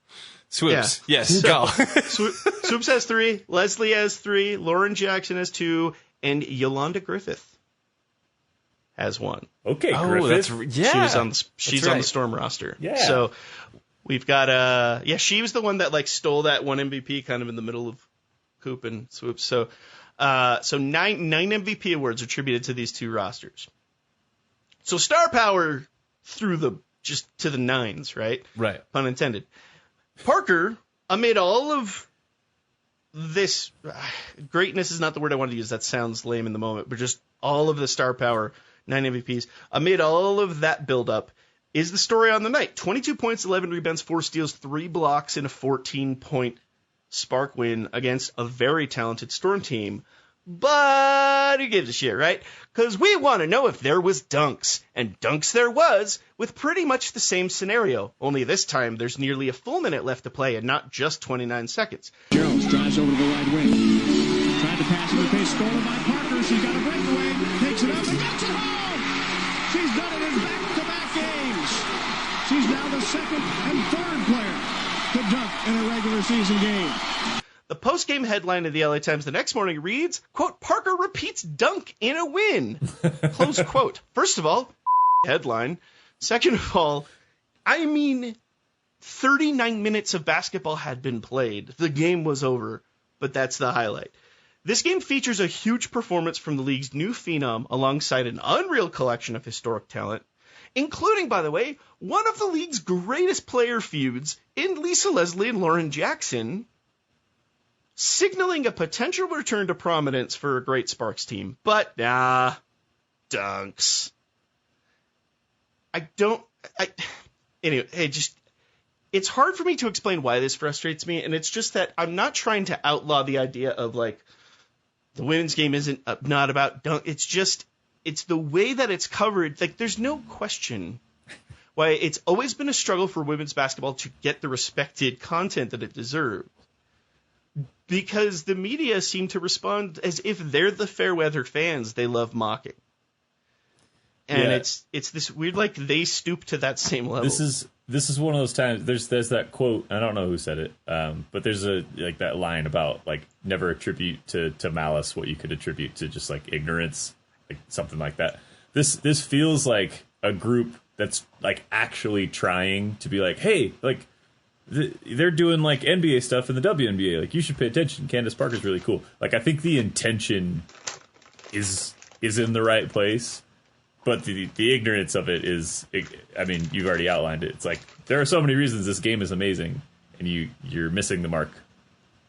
C: Swoops. Yeah. Yes, go.
B: Swoops has 3, Leslie has 3, Lauren Jackson has 2, and Yolanda Griffith has 1.
D: Okay,
C: oh,
D: Griffith.
B: She's on the Storm roster.
D: Yeah.
B: So we've got she was the one that like stole that 1 MVP kind of in the middle of Coop and Swoops. So 9 MVP awards attributed to these 2 rosters. So star power through just to the 9s, right?
C: Right.
B: Pun intended. Parker, amid all of this, greatness is not the word I wanted to use. That sounds lame in the moment, but just all of the star power, 9 MVPs, amid all of that buildup, is the story on the night. 22 points, 11 rebounds, 4 steals, 3 blocks, and a 14-point Spark win against a very talented Storm team. But who gives a shit, right? Because we want to know if there was dunks. And dunks there was, with pretty much the same scenario. Only this time, there's nearly a full minute left to play and not just 29 seconds.
E: Jones drives over to the right wing. Tried to pass in the pace, stolen by Parker. She's got a breakaway, takes it up and gets it home! She's done it in back-to-back games. She's now the 2nd and 3rd player to dunk in a regular season game.
B: The post-game headline of the LA Times the next morning reads, quote, Parker repeats dunk in a win, close quote. First of all, headline. Second of all, 39 minutes of basketball had been played. The game was over, but that's the highlight. This game features a huge performance from the league's new phenom alongside an unreal collection of historic talent, including, by the way, one of the league's greatest player feuds in Lisa Leslie and Lauren Jackson, signaling a potential return to prominence for a great Sparks team. But, dunks. It's hard for me to explain why this frustrates me, and it's just that I'm not trying to outlaw the idea of, like, the women's game isn't not about dunk. It's the way that it's covered. Like, there's no question why it's always been a struggle for women's basketball to get the respected content that it deserves. Because the media seem to respond as if they're the fair weather fans they love mocking. And it's this weird, like, they stoop to that same level.
D: This is one of those times. There's that quote. I don't know who said it, but there's that line about like never attribute to malice what you could attribute to just like ignorance, like something like that. This feels like a group that's like actually trying to be like, hey, like they're doing like NBA stuff in the WNBA. Like, you should pay attention. Candace Parker's really cool. Like, I think the intention is in the right place. But the ignorance of it is, I mean, you've already outlined it. It's like, there are so many reasons this game is amazing, and you're missing the mark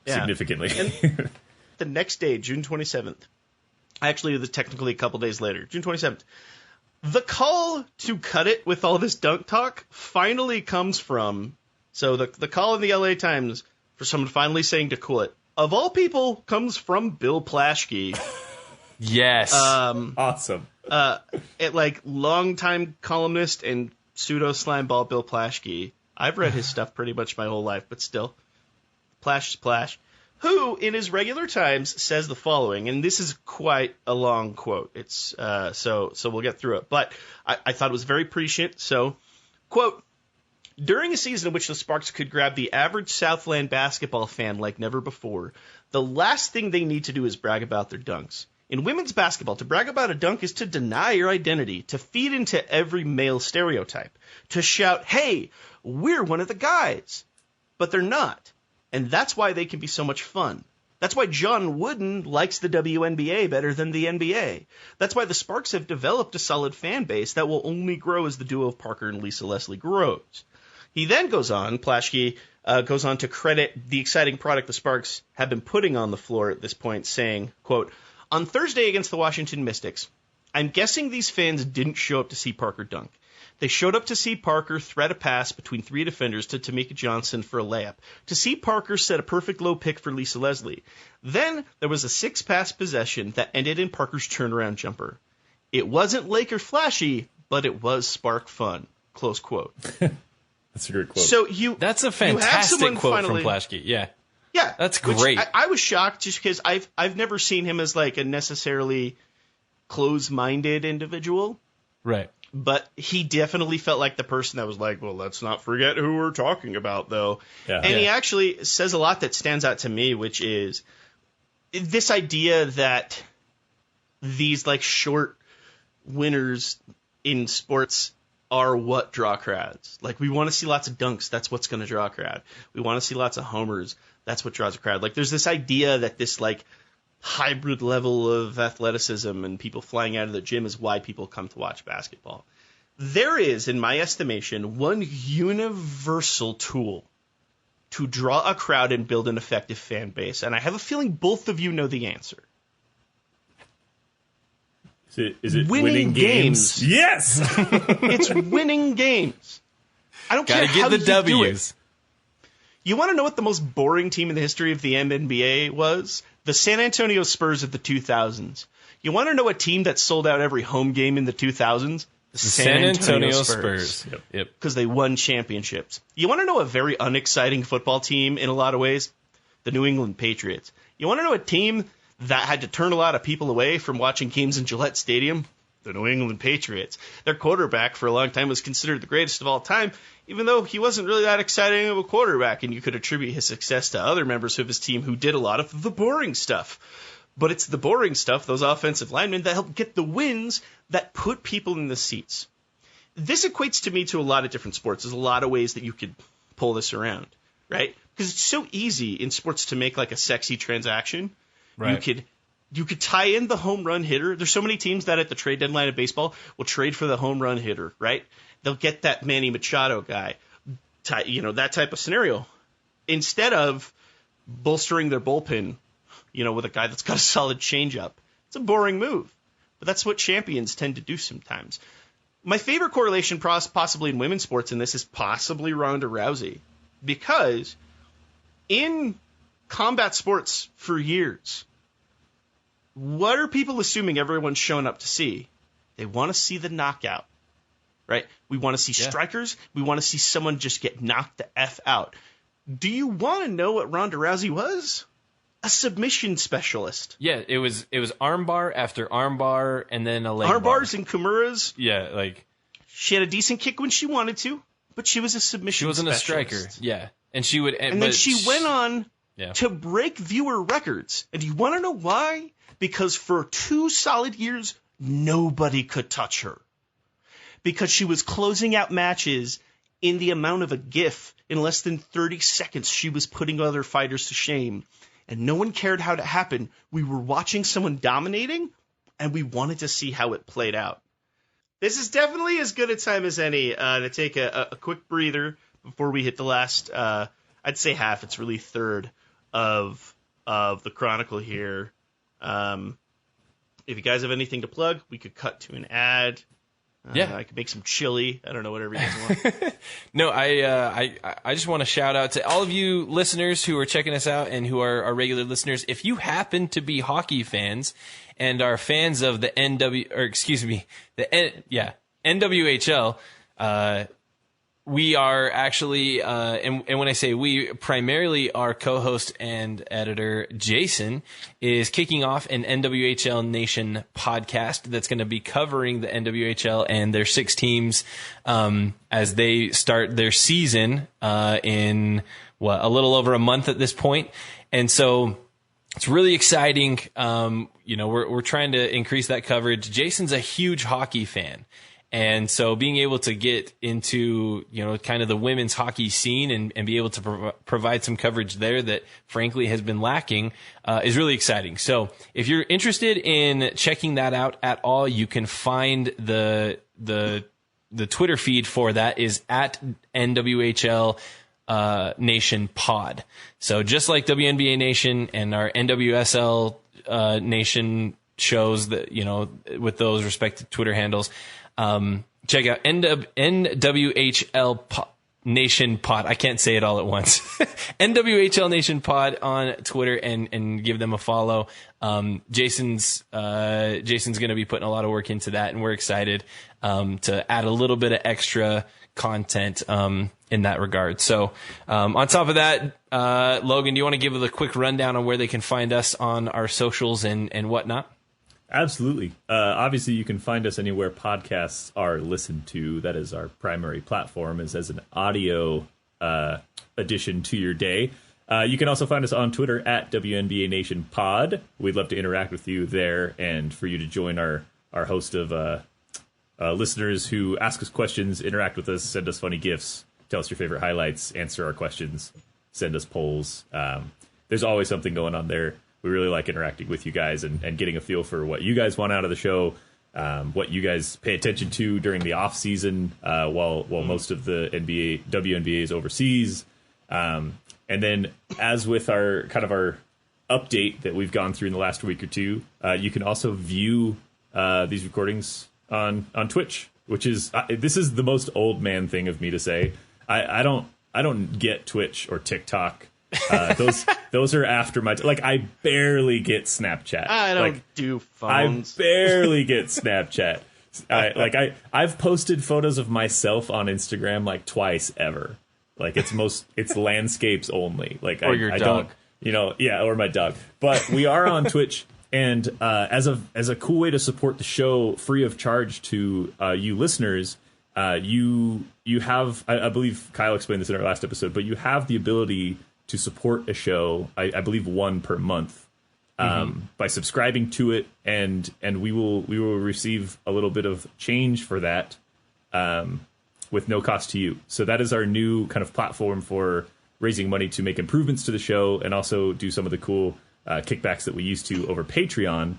D: significantly.
B: And the next day, June 27th, actually, it was technically a couple days later, June 27th, the call to cut it with all this dunk talk finally comes from, so the call in the LA Times for someone finally saying to cool it, of all people, comes from Bill Plaschke.
C: Yes.
B: Awesome. Longtime columnist and pseudo slime ball Bill Plaschke. I've read his stuff pretty much my whole life, but still, Plash is Plash. Who, in his regular times, says the following, and this is quite a long quote. It's so we'll get through it, but I thought it was very prescient. So, quote: during a season in which the Sparks could grab the average Southland basketball fan like never before, the last thing they need to do is brag about their dunks. In women's basketball, to brag about a dunk is to deny your identity, to feed into every male stereotype, to shout, hey, we're one of the guys. But they're not. And that's why they can be so much fun. That's why John Wooden likes the WNBA better than the NBA. That's why the Sparks have developed a solid fan base that will only grow as the duo of Parker and Lisa Leslie grows. He then goes on, Plaschke goes on to credit the exciting product the Sparks have been putting on the floor at this point, saying, quote, on Thursday against the Washington Mystics, I'm guessing these fans didn't show up to see Parker dunk. They showed up to see Parker thread a pass between 3 defenders to Tamika Johnson for a layup, to see Parker set a perfect low pick for Lisa Leslie. Then there was a 6-pass possession that ended in Parker's turnaround jumper. It wasn't Laker flashy, but it was spark fun. Close quote.
D: That's a great quote.
B: So
C: That's a fantastic quote from Flashkey. Yeah.
B: Yeah.
C: That's great.
B: I was shocked just because I've never seen him as like a necessarily close-minded individual.
C: Right.
B: But he definitely felt like the person that was like, well, let's not forget who we're talking about, though.
D: Yeah.
B: And he actually says a lot that stands out to me, which is this idea that these like short winners in sports are what draw crowds. Like, we want to see lots of dunks. That's what's going to draw a crowd. We want to see lots of homers. That's what draws a crowd. Like, there's this idea that this like hybrid level of athleticism and people flying out of the gym is why people come to watch basketball. There is, in my estimation, one universal tool to draw a crowd and build an effective fan base, and I have a feeling both of you know the answer.
D: Is it
B: winning games?
D: Yes!
B: It's winning games. I don't care how
C: the
B: you
C: W's.
B: do it. You want to know what the most boring team in the history of the WNBA was? The San Antonio Spurs of the 2000s. You want to know a team that sold out every home game in the 2000s? The
C: San Antonio Spurs.
D: Yep.
B: Because they won championships. You want to know a very unexciting football team in a lot of ways? The New England Patriots. You want to know a team that had to turn a lot of people away from watching games in Gillette Stadium? The New England Patriots. Their quarterback for a long time was considered the greatest of all time, even though he wasn't really that exciting of a quarterback, and you could attribute his success to other members of his team who did a lot of the boring stuff. But it's the boring stuff, those offensive linemen, that help get the wins that put people in the seats. This equates to me to a lot of different sports. There's a lot of ways that you could pull this around, right? Because it's so easy in sports to make like a sexy transaction.
C: Right.
B: You could tie in the home run hitter. There's so many teams that at the trade deadline of baseball will trade for the home run hitter, right? They'll get that Manny Machado guy, that type of scenario. Instead of bolstering their bullpen, with a guy that's got a solid changeup. It's a boring move, but that's what champions tend to do sometimes. My favorite correlation possibly in women's sports in this is possibly Ronda Rousey, because in combat sports for years, what are people assuming everyone's showing up to see? They want to see the knockout, right? We want to see strikers. We want to see someone just get knocked the F out. Do you want to know what Ronda Rousey was? A submission specialist.
C: Yeah, it was armbar after armbar and then a leg bar.
B: Armbars and Kimuras.
C: Yeah, like
B: she had a decent kick when she wanted to, but she was a submission specialist.
C: She wasn't a striker. Yeah. And she would
B: and then she went on to break viewer records. And do you want to know why? Because for 2 solid years, nobody could touch her. Because she was closing out matches in the amount of a GIF in less than 30 seconds. She was putting other fighters to shame. And no one cared how it happened. We were watching someone dominating, and we wanted to see how it played out. This is definitely as good a time as any to take a quick breather before we hit the last, I'd say half, it's really third of the Chronicle here. If you guys have anything to plug, we could cut to an ad. I could make some chili. I don't know, whatever you guys want.
C: No, I just want to shout out to all of you listeners who are checking us out and who are our regular listeners. If you happen to be hockey fans and are fans of the NWHL, we are actually, and when I say we, primarily our co-host and editor, Jason, is kicking off an NWHL Nation podcast that's going to be covering the NWHL and their 6 teams as they start their season in, a little over a month at this point. And so it's really exciting. We're trying to increase that coverage. Jason's a huge hockey fan. And so being able to get into, kind of the women's hockey scene and be able to provide some coverage there that frankly has been lacking is really exciting. So if you're interested in checking that out at all, you can find the Twitter feed for that is at NWHL Nation Pod. So just like WNBA Nation and our NWSL Nation shows that, with those respective Twitter handles. Check out NWHL Nation Pod. I can't say it all at once. NWHL Nation Pod on Twitter and give them a follow. Jason's going to be putting a lot of work into that, and we're excited to add a little bit of extra content in that regard. So on top of that, Logan, do you want to give a quick rundown on where they can find us on our socials and whatnot?
D: Absolutely. Obviously, you can find us anywhere podcasts are listened to. That is our primary platform, is as an audio addition to your day. You can also find us on Twitter at WNBA Nation Pod. We'd love to interact with you there and for you to join our host of listeners who ask us questions, interact with us, send us funny gifts, tell us your favorite highlights, answer our questions, send us polls. There's always something going on there. We really like interacting with you guys and getting a feel for what you guys want out of the show, what you guys pay attention to during the off season while most of the WNBA is overseas. And then, as with our update that we've gone through in the last week or two, you can also view these recordings on Twitch, which is this is the most old man thing of me to say. I don't get Twitch or TikTok. Those are after my I barely get Snapchat.
B: I don't do phones.
D: I barely get Snapchat. I've posted photos of myself on Instagram twice ever. It's landscapes only.
C: Or your dog.
D: Or my dog. But we are on Twitch, and as a cool way to support the show free of charge to you listeners, you have, I believe Kyle explained this in our last episode, but you have the ability to support a show, I believe one per month, by subscribing to it, and we will receive a little bit of change for that, with no cost to you. So that is our new kind of platform for raising money to make improvements to the show, and also do some of the cool kickbacks that we used to over Patreon.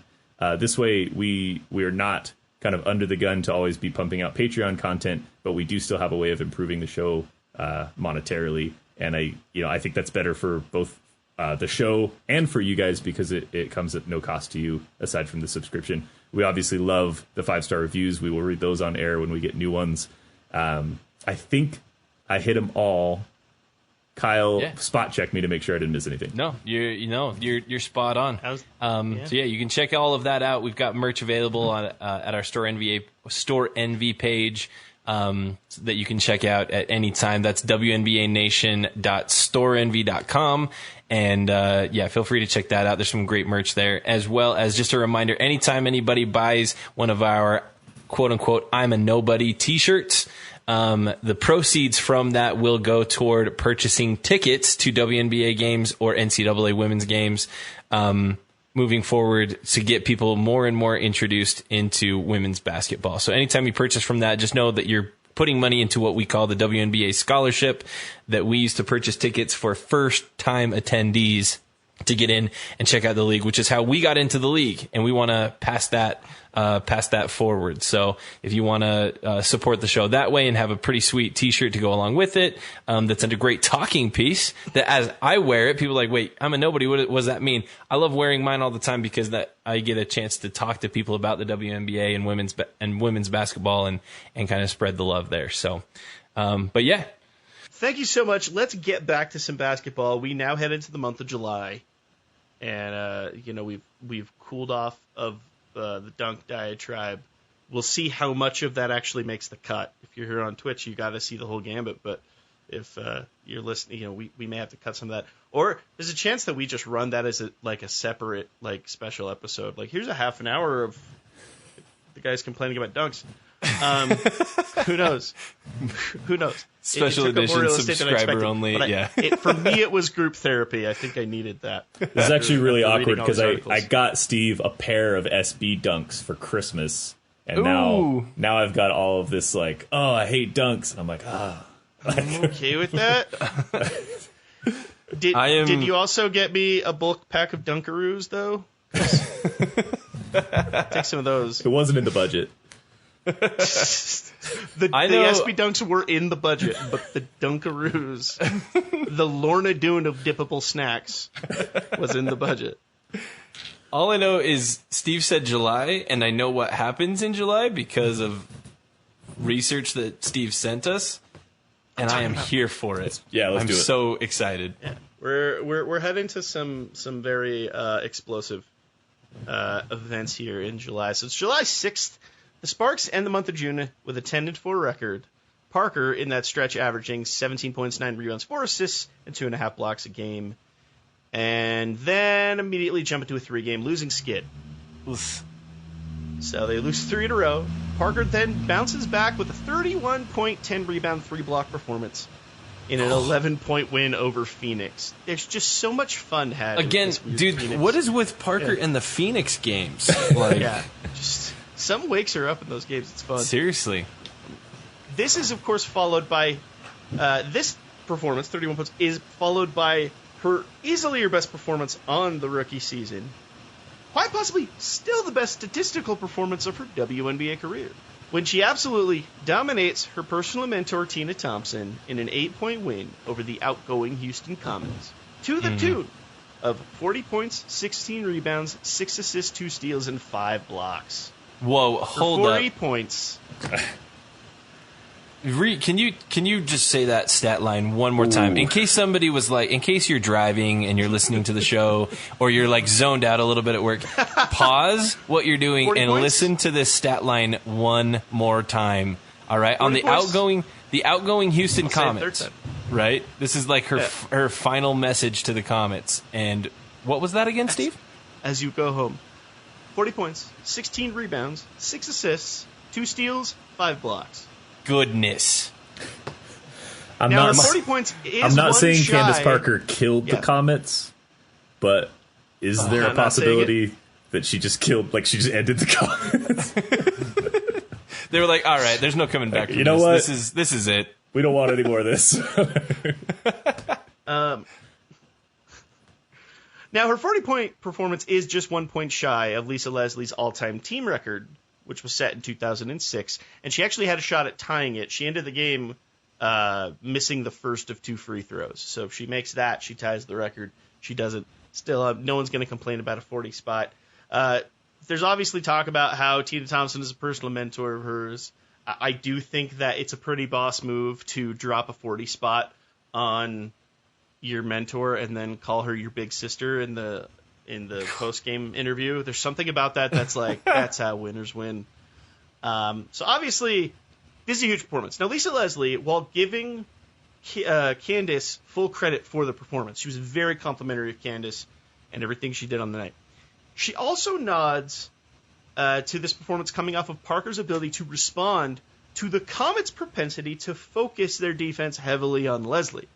D: This way, we are not kind of under the gun to always be pumping out Patreon content, but we do still have a way of improving the show monetarily. And I think that's better for both the show and for you guys, because it comes at no cost to you aside from the subscription. We obviously love the 5-star reviews. We will read those on air when we get new ones. I think I hit them all. Kyle, spot check me to make sure I didn't miss anything.
C: No, you're spot on. So you can check all of that out. We've got merch available on at our Store NV page. That you can check out at any time. That's WNBANation.storenvy.com. And feel free to check that out. There's some great merch there, as well as just a reminder, anytime anybody buys one of our quote-unquote I'm a Nobody t-shirts, the proceeds from that will go toward purchasing tickets to WNBA games or NCAA women's games moving forward, to get people more and more introduced into women's basketball. So anytime you purchase from that, just know that you're putting money into what we call the WNBA scholarship, that we use to purchase tickets for first-time attendees to get in and check out the league, which is how we got into the league, and we want to pass that forward. So if you want to support the show that way and have a pretty sweet t-shirt to go along with it, that's a great talking piece that as I wear it, people are like, wait, I'm a nobody. What does that mean? I love wearing mine all the time because that I get a chance to talk to people about the WNBA and women's basketball and kind of spread the love there. So, but yeah.
B: Thank you so much. Let's get back to some basketball. We now head into the month of July, and we've cooled off of the dunk diatribe. We'll see how much of that actually makes the cut. If you're here on Twitch, you got to see the whole gambit. But if you're listening, we may have to cut some of that. Or there's a chance that we just run that as a separate special episode. Here's a half an hour of the guys complaining about dunks. Who knows? Who knows?
C: Special edition, subscriber only.
B: For me, it was group therapy. I think I needed that.
D: This is actually really awkward because I got Steve a pair of SB dunks for Christmas, and now I've got all of this I hate dunks, and I'm like,
B: I'm okay with that. Did you also get me a bulk pack of Dunkaroos though? Take some of those.
D: It wasn't in the budget.
B: The SB Dunks were in the budget, but the Dunkaroos, the Lorna Doone of dippable snacks, was in the budget.
C: All I know is Steve said July, and I know what happens in July because of research that Steve sent us, and I am here for it.
D: Yeah, let's
C: I'm
D: do it.
C: so excited.
B: Yeah. We're heading to some very explosive events here in July. So it's July 6th. The Sparks end the month of June with a 10-4 record. Parker in that stretch averaging 17 points, 9 rebounds, 4 assists, and 2.5 blocks a game. And then immediately jump into a 3-game losing skid.
C: Oof.
B: So they lose 3 in a row. Parker then bounces back with a 31-point, 10-rebound, 3-block performance in an 11-point win over Phoenix. There's just so much fun had.
C: Again, dude,
B: Phoenix.
C: what is with Parker and the Phoenix games? Like,
B: Yeah, just some wakes her up in those games. It's fun.
C: seriously.
B: This is, of course, followed by this performance, 31 points, is followed by her easily her best performance on the rookie season. Quite possibly still the best statistical performance of her WNBA career, when she absolutely dominates her personal mentor Tina Thompson in an 8-point win over the outgoing Houston Comets, to the tune of 40 points, 16 rebounds, 6 assists, 2 steals, and 5 blocks.
C: Whoa,
B: For
C: hold
B: 40
C: up.
B: points.
C: Can you just say that stat line one more time? In case somebody was like, in case you're driving and you're listening to the show, or you're like zoned out a little bit at work, pause what you're doing
B: 40
C: and
B: points?
C: listen to this stat line one more time. All right, on
B: 40
C: the
B: points?
C: outgoing Houston
B: I'll say it a
C: Comets.
B: third time.
C: Right, this is like her final message to the Comets. And what was that again, Steve?
B: As you go home. 40 points, 16 rebounds, 6 assists, 2 steals, 5 blocks.
C: Goodness.
D: I'm
B: Now,
D: not.
B: 40 points is
D: I'm not
B: one
D: saying
B: shy.
D: Candace Parker killed
B: Yeah.
D: the Comets, but is there a
B: I'm not saying
D: possibility that she just killed, like she just ended the Comets?
C: They were like, all right, there's no coming back from
D: You know
C: this.
D: what?
C: This is it.
D: We don't want any more of this.
B: Now, her 40-point performance is just 1 point shy of Lisa Leslie's all-time team record, which was set in 2006, and she actually had a shot at tying it. She ended the game missing the first of 2 free throws. So if she makes that, she ties the record. She doesn't. Still, no one's going to complain about a 40 spot. There's obviously talk about how Tina Thompson is a personal mentor of hers. I do think that it's a pretty boss move to drop a 40 spot on your mentor and then call her your big sister in the post game interview. There's something about that that's like that's how winners win. So obviously, this is a huge performance. Now, Lisa Leslie, while giving Candace full credit for the performance, she was very complimentary of Candace and everything she did on the night. She also nods to this performance coming off of Parker's ability to respond to the Comets' propensity to focus their defense heavily on Leslie.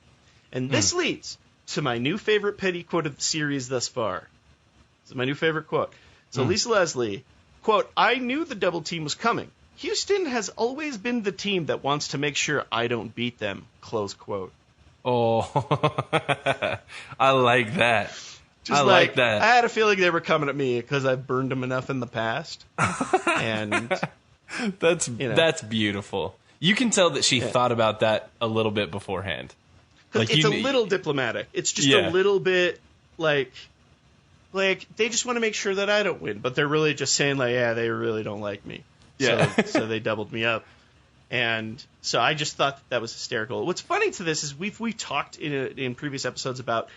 B: And this leads to my new favorite petty quote of the series thus far. This is my new favorite quote. So Lisa Leslie, quote, "I knew the double team was coming. Houston has always been the team that wants to make sure I don't beat them," close quote.
C: Oh, I like that.
B: Just
C: I like that.
B: I had a feeling they were coming at me because I've burned them enough in the past. And
C: That's
B: know.
C: that's beautiful. You can tell that she thought about that a little bit beforehand. Like
B: it's a little diplomatic. It's just
C: Yeah.
B: a little bit like they just want to make sure that I don't win, but they're really just saying like, yeah, they really don't like me.
C: Yeah.
B: So they doubled me up. And so I just thought that was hysterical. What's funny to this is we've talked in previous episodes about,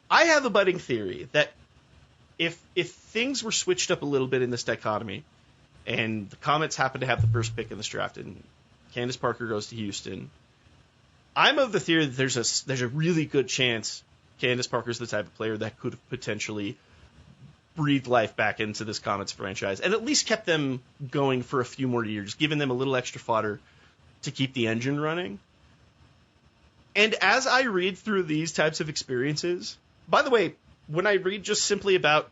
B: I have a budding theory that if things were switched up a little bit in this dichotomy and the Comets happen to have the first pick in this draft and Candace Parker goes to Houston, I'm of the theory that there's a really good chance Candace Parker's the type of player that could have potentially breathed life back into this Comets franchise and at least kept them going for a few more years, giving them a little extra fodder to keep the engine running. And as I read through these types of experiences, by the way, when I read just simply about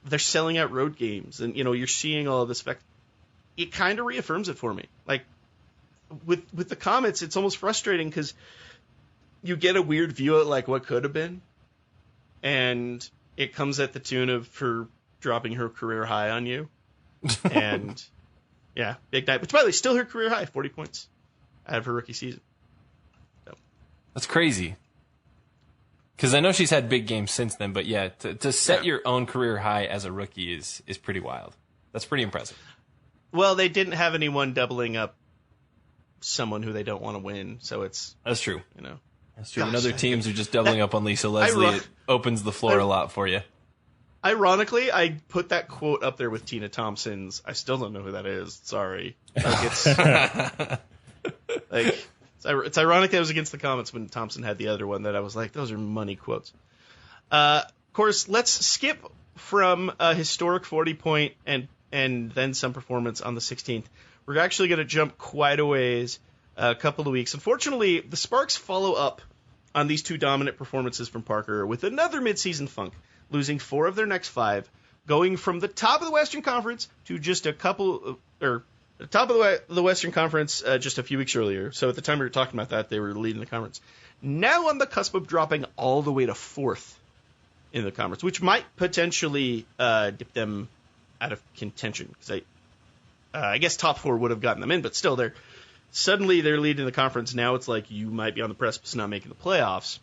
B: they're selling out road games and, you're seeing all of this effect, it kind of reaffirms it for me. Like, with the Comets, it's almost frustrating because you get a weird view at like what could have been, and it comes at the tune of her dropping her career high on you, and yeah, big night. But by the way, still her career high, 40 points out of her rookie season. So.
C: That's crazy. Because I know she's had big games since then, but yeah, to set your own career high as a rookie is pretty wild. That's pretty impressive.
B: Well, they didn't have anyone doubling up someone who they don't want to win, so
C: That's true.
B: That's
C: true. When other teams are just doubling up on Lisa Leslie, it opens the floor a lot for you.
B: Ironically, I put that quote up there with Tina Thompson's. I still don't know who that is. Sorry. It's ironic that it was against the Comets when Thompson had the other one that I was like, those are money quotes. Of course, let's skip from a historic 40-point and then some performance on the 16th. We're actually going to jump quite a ways, a couple of weeks. Unfortunately, the Sparks follow up on these two dominant performances from Parker with another midseason funk, losing 4 of their next 5, going from the top of the Western Conference to just the top of the Western Conference just a few weeks earlier. So at the time we were talking about that, they were leading the conference. Now on the cusp of dropping all the way to 4th in the conference, which might potentially dip them out of contention. Because I guess top 4 would have gotten them in, but still, they're leading the conference. Now it's like you might be on the precipice of not making the playoffs.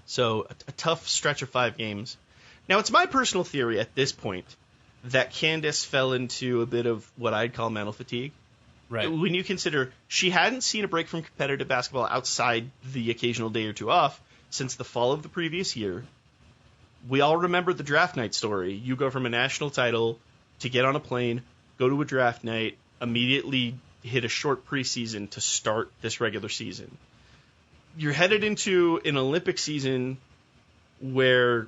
B: So a tough stretch of 5 games. Now it's my personal theory at this point that Candace fell into a bit of what I'd call mental fatigue.
C: Right.
B: When you consider she hadn't seen a break from competitive basketball outside the occasional day or two off since the fall of the previous year. We all remember the draft night story. You go from a national title to get on a plane, go to a draft night, immediately hit a short preseason to start this regular season. You're headed into an Olympic season where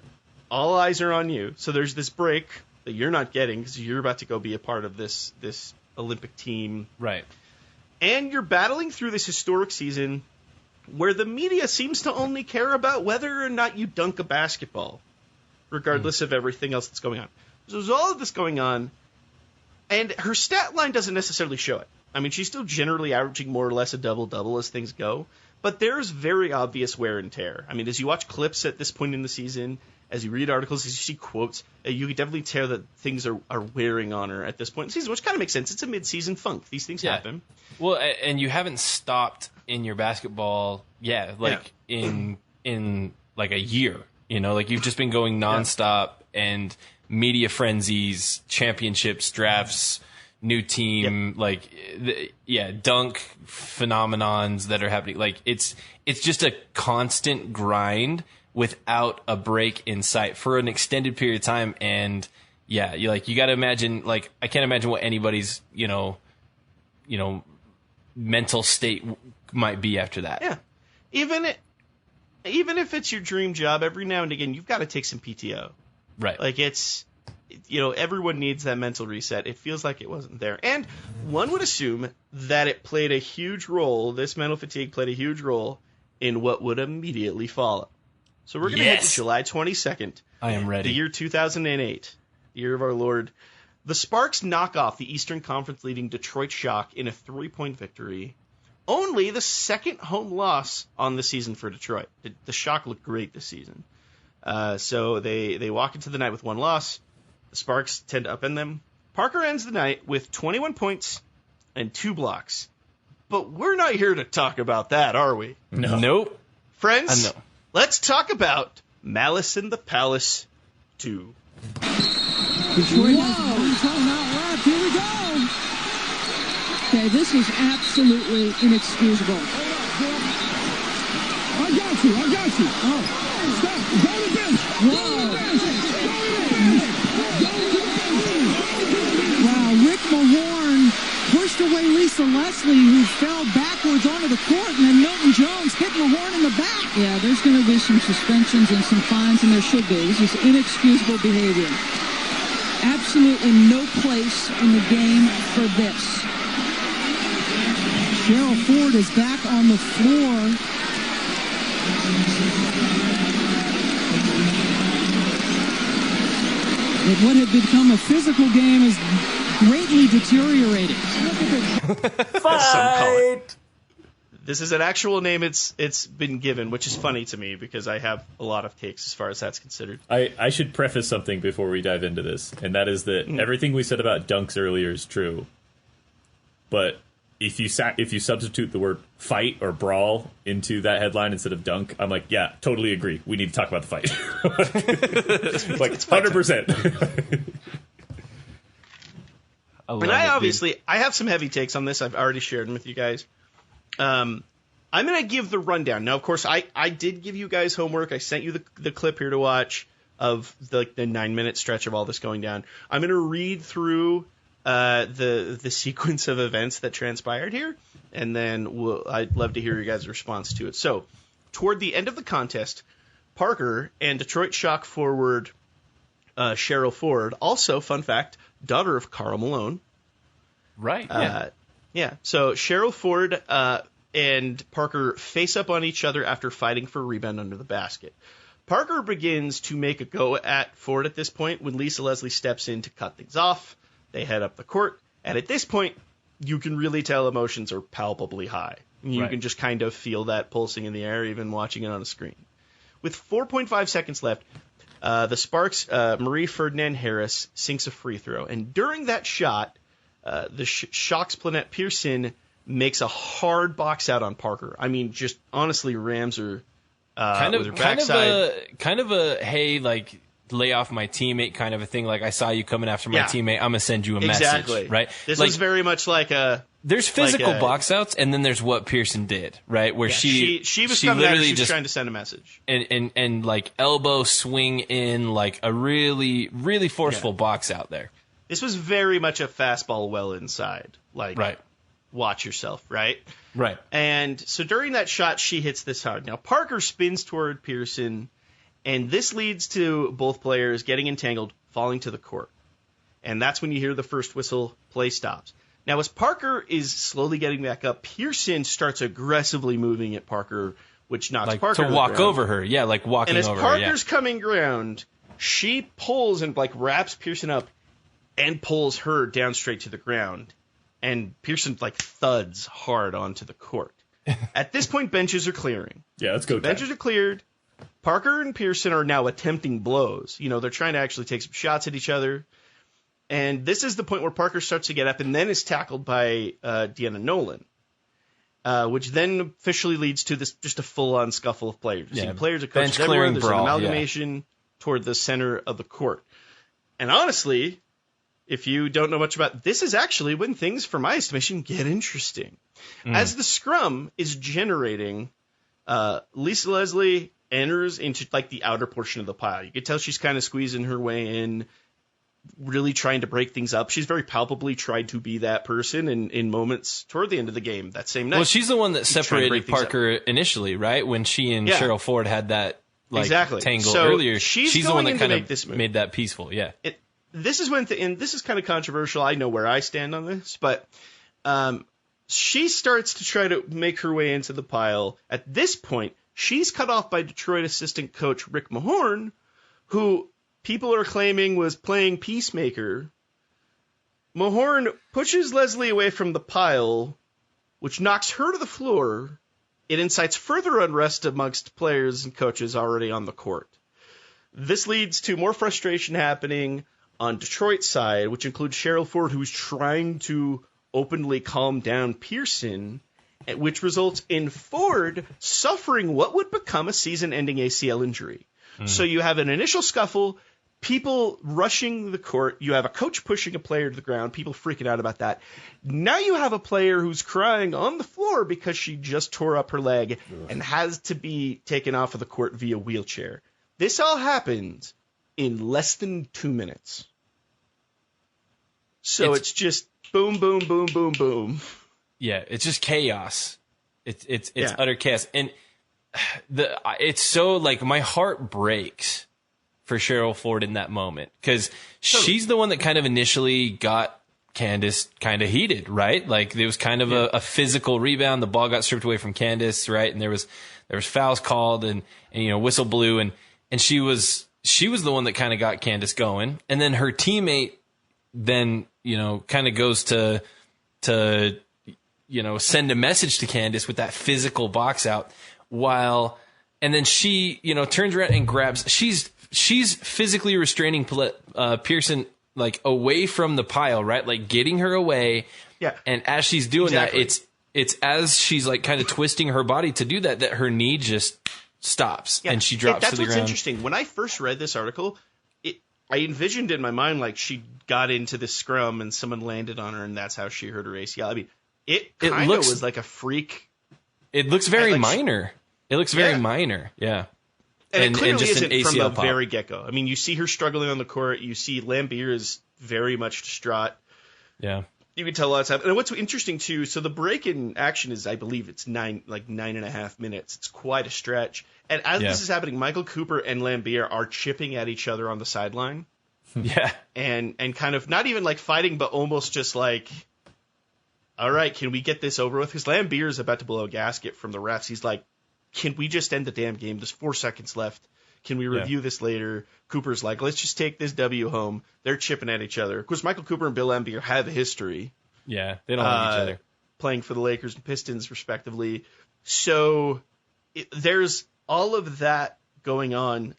B: all eyes are on you. So there's this break that you're not getting because you're about to go be a part of this Olympic team.
C: Right.
B: And you're battling through this historic season where the media seems to only care about whether or not you dunk a basketball, regardless of everything else that's going on. So there's all of this going on, and her stat line doesn't necessarily show it. I mean, she's still generally averaging more or less a double-double as things go, but there's very obvious wear and tear. I mean, as you watch clips at this point in the season, as you read articles, as you see quotes, you can definitely tell that things are wearing on her at this point in the season, which kind of makes sense. It's a mid-season funk. These things happen.
C: Well, and you haven't stopped in your basketball, in like a year. Like you've just been going nonstop and media frenzies, championships, drafts, new team, dunk phenomenons that are happening. Like it's just a constant grind without a break in sight for an extended period of time. And you got to imagine, I can't imagine what anybody's, mental state might be after that.
B: Yeah. Even if it's your dream job, every now and again, you've got to take some PTO.
C: Right.
B: Like everyone needs that mental reset. It feels like it wasn't there. And one would assume that it played a huge role, this mental fatigue played a huge role in what would immediately follow. So we're going to head to July 22nd.
C: I am ready.
B: The year 2008, the year of our Lord. The Sparks knock off the Eastern Conference leading Detroit Shock in a 3-point victory. Only the second home loss on the season for Detroit. The Shock looked great this season. So they walk into the night with 1 loss. The Sparks tend to upend them. Parker ends the night with 21 points and 2 blocks. But we're not here to talk about that, are we?
D: No.
C: Nope.
B: Friends, let's talk about Malice in the Palace 2.
E: Detroit has one timeout left. Here we go. Okay, this is absolutely inexcusable. I got you. Oh, stop. Go to the bench. Wow, Rick Mahorn pushed away Lisa Leslie, who fell backwards onto the court, and then Milton Jones hit Mahorn in the back. Yeah, there's going to be some suspensions and some fines, and there should be. This is inexcusable behavior. Absolutely no place in the game for this. Cheryl Ford is back on the floor. And what had become a physical game is greatly deteriorating.
B: Fight! This is an actual name it's been given, which is funny to me because I have a lot of takes as far as that's considered.
D: I should preface something before we dive into this, and that is that everything we said about dunks earlier is true. But if you substitute the word fight or brawl into that headline instead of dunk, I'm like, yeah, totally agree. We need to talk about the fight. Like 100%.
B: I have some heavy takes on this. I've already shared them with you guys. I'm going to give the rundown. Now, of course, I did give you guys homework. I sent you the clip here to watch of the 9-minute stretch of all this going down. I'm going to read through the sequence of events that transpired here, and then I'd love to hear your guys' response to it. So, toward the end of the contest, Parker and Detroit Shock forward Cheryl Ford, also, fun fact, daughter of Karl Malone.
C: Right.
B: Yeah. So Cheryl Ford and Parker face up on each other after fighting for a rebound under the basket. Parker begins to make a go at Ford at this point when Lisa Leslie steps in to cut things off. They head up the court, and at this point, you can really tell emotions are palpably high. You can just kind of feel that pulsing in the air, even watching it on a screen. With 4.5 seconds left, the Sparks' Marie Ferdinand Harris sinks a free throw, and during that shot, the Shock's Planette Pearson makes a hard box out on Parker. I mean, just honestly rams her with her backside.
C: Kind of a hey, like, lay off my teammate kind of a thing. Like, I saw you coming after my teammate. I'm going to send you a message. Right?
B: This was very much like a...
C: There's physical box outs, and then there's what Pearson did, right? Where she
B: was coming at her, she was trying to send a message.
C: And like elbow swing in, like a really, really forceful box out there.
B: This was very much a fastball well inside. Like, watch yourself, right?
C: Right.
B: And so during that shot, she hits this hard. Now, Parker spins toward Pearson, and this leads to both players getting entangled, falling to the court. And that's when you hear the first whistle, play stops. Now, as Parker is slowly getting back up, Pearson starts aggressively moving at Parker, which knocks
C: like
B: Parker
C: to walk over her. Yeah, like walking over her.
B: And as Parker's coming ground, she pulls and like wraps Pearson up and pulls her down straight to the ground. And Pearson like thuds hard onto the court. At this point, benches are clearing.
D: Yeah, let's go.
B: Benches are cleared. Parker and Pearson are now attempting blows. You know, they're trying to actually take some shots at each other. And this is the point where Parker starts to get up and then is tackled by Deanna Nolan, which then officially leads to this just a full-on scuffle of players. Yeah, players and coaches everywhere. There's an amalgamation toward the center of the court. And honestly, if you don't know much about this, is actually when things, for my estimation, get interesting. As the scrum is generating, Lisa Leslie enters into like the outer portion of the pile. You can tell she's kind of squeezing her way in, really trying to break things up. She's very palpably tried to be that person in moments toward the end of the game that same night.
C: Well, she's the one that separated Parker initially, right? When she and Cheryl Ford had that tangle earlier. She's the one that kind of made that peaceful. Yeah.
B: This is when, and this is kind of controversial. I know where I stand on this, but she starts to try to make her way into the pile. At this point, she's cut off by Detroit assistant coach Rick Mahorn, who people are claiming was playing peacemaker. Mahorn pushes Leslie away from the pile, which knocks her to the floor. It incites further unrest amongst players and coaches already on the court. This leads to more frustration happening on Detroit's side, which includes Cheryl Ford, who's trying to openly calm down Pearson, which results in Ford suffering what would become a season-ending ACL injury. So you have an initial scuffle, people rushing the court, you have a coach pushing a player to the ground, people freaking out about that. Now you have a player who's crying on the floor because she just tore up her leg and has to be taken off of the court via wheelchair. This all happened in less than 2 minutes. So it's just boom, boom, boom, boom, boom.
C: Yeah, it's just chaos. It's utter chaos. And it's so, like, my heart breaks for Cheryl Ford in that moment, because she's the one that kind of initially got Candace kind of heated, right? Like, there was kind of a physical rebound. The ball got stripped away from Candace, right? And there was fouls called and you know, whistle blew, and she was the one that kind of got Candace going. And then her teammate then, you know, kind of goes to you know, send a message to Candace with that physical box out, and then she, you know, turns around and grabs. She's physically restraining Pearson, like, away from the pile, right? Like, getting her away,
B: Yeah.
C: And as she's doing
B: Exactly.
C: that, it's as she's like kind of twisting her body to do that her knee just stops and she drops
B: That's
C: to the
B: what's
C: ground.
B: interesting. When I first read this article, I envisioned in my mind like she got into the scrum and someone landed on her and that's how she hurt her ACL. I mean, it kind of was like a freak.
C: It looks very minor. It looks very minor. Yeah.
B: And it clearly
C: just
B: isn't
C: an
B: from the
C: ACL pop.
B: very get-go. I mean, you see her struggling on the court. You see Lambier is very much distraught.
C: Yeah.
B: You can tell a lot's happening. And what's interesting, too, so the break in action is, I believe, it's 9.5 minutes. It's quite a stretch. And as this is happening, Michael Cooper and Lambier are chipping at each other on the sideline.
C: Yeah.
B: And kind of not even like fighting, but almost just like, all right, can we get this over with? Because Lambier is about to blow a gasket from the refs. He's like, can we just end the damn game? There's 4 seconds left. Can we review this later? Cooper's like, let's just take this W home. They're chipping at each other. Of course, Michael Cooper and Bill Lambier have a history.
C: Yeah, they don't like each other.
B: Playing for the Lakers and Pistons, respectively. So there's all of that going on.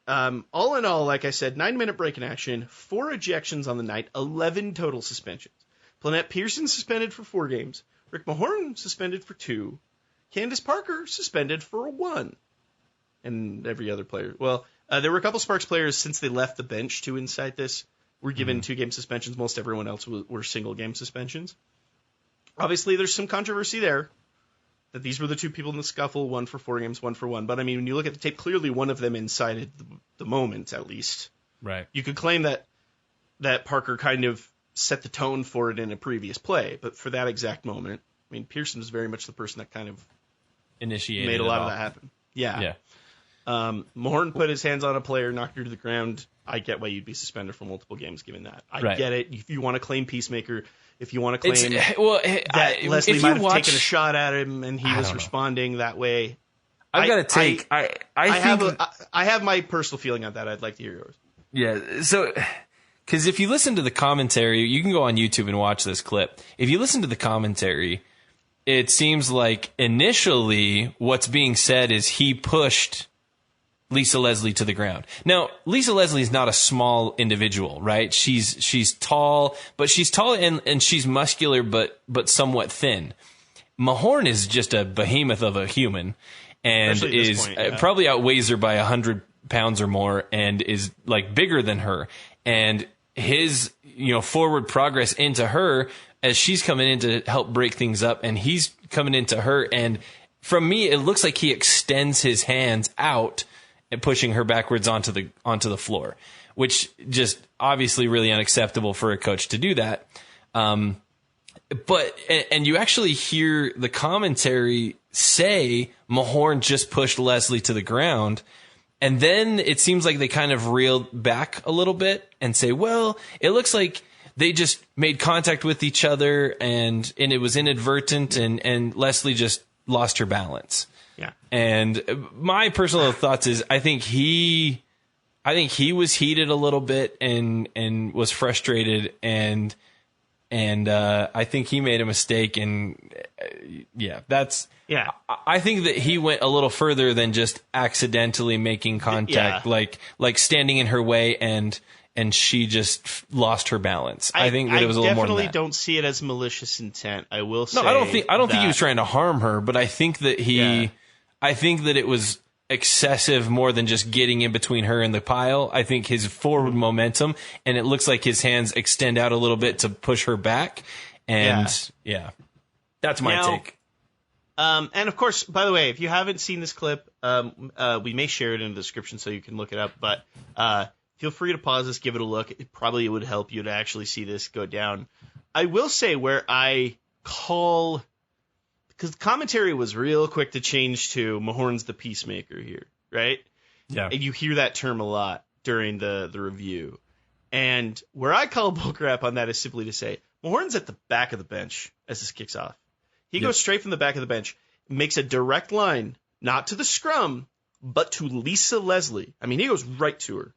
B: All in all, like I said, 9-minute break in action, 4 ejections on the night, 11 total suspensions. Planette Pearson suspended for 4 games. Rick Mahorn suspended for 2. Candace Parker suspended for 1. And every other player. Well, there were a couple Sparks players since they left the bench to incite this were given 2-game suspensions. Most everyone else were single-game suspensions. Obviously, there's some controversy there that these were the 2 people in the scuffle, 1 for 4 games, 1 for 1. But I mean, when you look at the tape, clearly one of them incited the moment, at least.
C: Right.
B: You could claim that Parker kind of set the tone for it in a previous play, but for that exact moment, I mean, Pearson was very much the person that kind of
C: Initiated
B: made a lot of that happen. Yeah. Mahorn put his hands on a player, knocked her to the ground. I get why you'd be suspended for multiple games given that. I get it. If you want to claim peacemaker, if you want to claim that Leslie might have taken a shot at him and he was responding that way.
C: I've got to take.
B: I have my personal feeling on that. I'd like to hear yours.
C: Yeah. So, because if you listen to the commentary, you can go on YouTube and watch this clip. If you listen to the commentary, it seems like initially what's being said is he pushed Lisa Leslie to the ground. Now, Lisa Leslie is not a small individual, right? She's tall, but she's tall and she's muscular, but somewhat thin. Mahorn is just a behemoth of a human and probably outweighs her by 100 pounds or more and is like bigger than her. And his, forward progress into her as she's coming in to help break things up and he's coming into her. And from me, it looks like he extends his hands out and pushing her backwards onto the floor, which just obviously really unacceptable for a coach to do that. But you actually hear the commentary say Mahorn just pushed Leslie to the ground. And then it seems like they kind of reeled back a little bit and say, well, it looks like they just made contact with each other and it was inadvertent and Leslie just lost her balance.
B: Yeah.
C: And my personal thoughts is I think he was heated a little bit and was frustrated and I think he made a mistake and I think that he went a little further than just accidentally making contact, like standing in her way and she just lost her balance. I think that it was a little more than that.
B: I definitely don't see it as malicious intent. I will say.
C: No, I don't think he was trying to harm her, but I think that I think that it was excessive more than just getting in between her and the pile. I think his forward momentum, and it looks like his hands extend out a little bit to push her back. And that's my take.
B: And of course, by the way, if you haven't seen this clip, we may share it in the description so you can look it up, but feel free to pause this, give it a look. It probably would help you to actually see this go down. I will say where I call, because the commentary was real quick to change to Mahorn's the peacemaker here, right?
C: Yeah.
B: And you hear that term a lot during the review. And where I call bullcrap on that is simply to say, Mahorn's at the back of the bench as this kicks off. He goes straight from the back of the bench, makes a direct line, not to the scrum, but to Lisa Leslie. I mean, he goes right to her.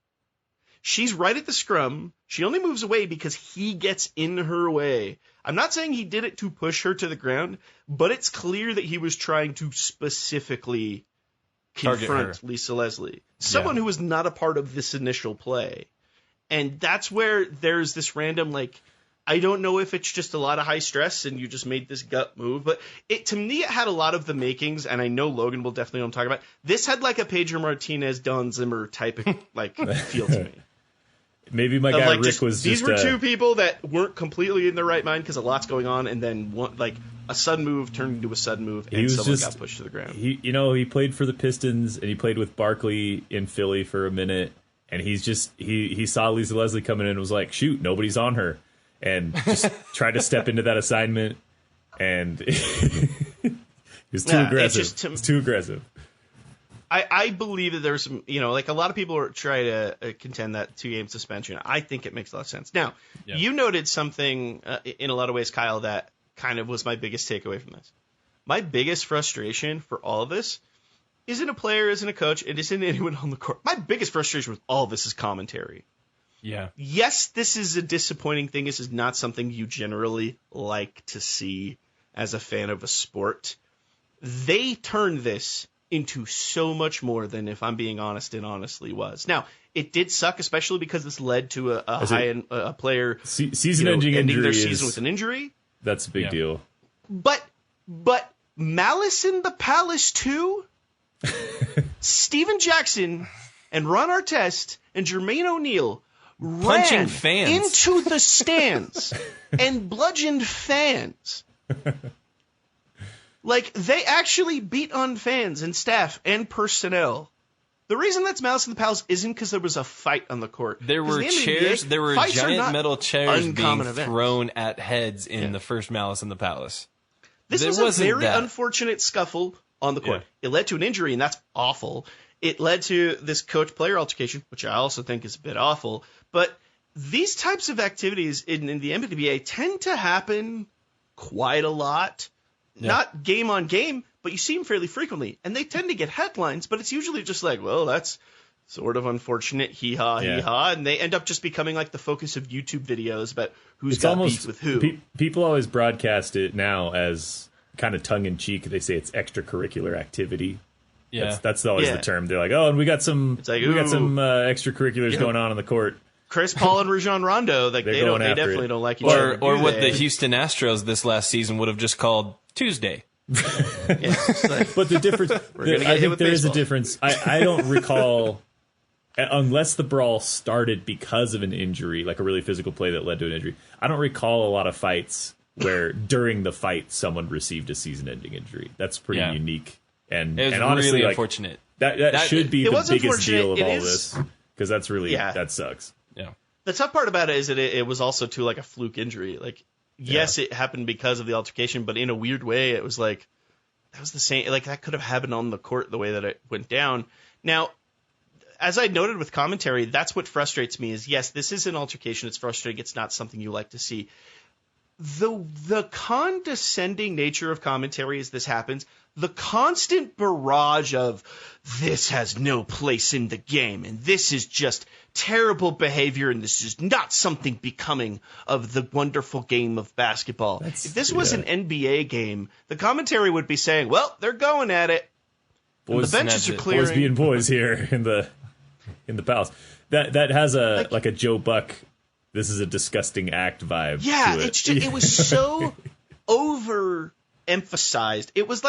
B: She's right at the scrum. She only moves away because he gets in her way. I'm not saying he did it to push her to the ground, but it's clear that he was trying to specifically confront Lisa Leslie, someone who was not a part of this initial play. And that's where there's this random, I don't know if it's just a lot of high stress and you just made this gut move, but to me, it had a lot of the makings, and I know Logan will definitely know what I'm talking about. This had like a Pedro Martinez, Don Zimmer type of like feel to me.
D: Maybe my guy Rick
B: just,
D: was
B: these
D: just...
B: were two people that weren't completely in their right mind because a lot's going on, and then one, like a sudden move turned into a sudden move, and someone got pushed to the ground.
D: He played for the Pistons, and he played with Barkley in Philly for a minute, and he saw Lisa Leslie coming in and was like, shoot, nobody's on her, and just tried to step into that assignment, and he was too aggressive. It's too aggressive.
B: I believe that there's some, like a lot of people try to contend that 2-game suspension. I think it makes a lot of sense. Now, You noted something in a lot of ways, Kyle, that kind of was my biggest takeaway from this. My biggest frustration for all of this isn't a player, isn't a coach, it isn't anyone on the court. My biggest frustration with all of this is commentary.
C: Yeah.
B: Yes, this is a disappointing thing. This is not something you generally like to see as a fan of a sport. They turned this into so much more than, if I'm being honest, it honestly was. Now, it did suck, especially because this led to a player
D: season-ending
B: ending their
D: injury
B: season with an injury.
D: That's a big deal.
B: But Malice in the Palace too? Steven Jackson and Ron Artest and Jermaine O'Neal ran into the stands and bludgeoned fans. Like, they actually beat on fans and staff and personnel. The reason that's Malice in the Palace isn't because there was a fight on the court.
C: There were chairs, there were giant metal chairs being thrown at heads in the first Malice in the Palace.
B: This was a very unfortunate scuffle on the court. Yeah. It led to an injury, and that's awful. It led to this coach-player altercation, which I also think is a bit awful. But these types of activities in the NBA tend to happen quite a lot. Yeah. Not game on game, but you see them fairly frequently. And they tend to get headlines, but it's usually just like, well, that's sort of unfortunate, hee-haw, hee-haw. And they end up just becoming like the focus of YouTube videos about who's got beef with who.
D: People always broadcast it now as kind of tongue-in-cheek. They say it's extracurricular activity. Yeah. That's always the term. They're like, oh, and we got some extracurriculars going on the court.
B: Chris Paul and Rajon Rondo, like they definitely don't like each other.
C: Or what the Houston Astros this last season would have just called Tuesday.
D: But the difference, I think there is a difference. I don't recall, unless the brawl started because of an injury, like a really physical play that led to an injury. I don't recall a lot of fights where during the fight someone received a season-ending injury. That's pretty unique. And honestly,
C: really unfortunate.
D: That should be the biggest deal of all this, because that's really that sucks.
C: Yeah.
B: The tough part about it is that it was also too like a fluke injury. Like, yes, it happened because of the altercation, but in a weird way, it was like that was the same. Like that could have happened on the court the way that it went down. Now, as I noted with commentary, that's what frustrates me. Is yes, this is an altercation. It's frustrating. It's not something you like to see. The condescending nature of commentary as this happens, the constant barrage of this has no place in the game and this is just terrible behavior and this is not something becoming of the wonderful game of basketball. If this was an NBA game, the commentary would be saying, well, they're going at it.
D: Boys,
B: the benches are clearing.
D: Boys being boys here in the Palace. That has a like a Joe Buck, this is a disgusting act vibe.
B: Yeah,
D: to it.
B: It was so overemphasized. It was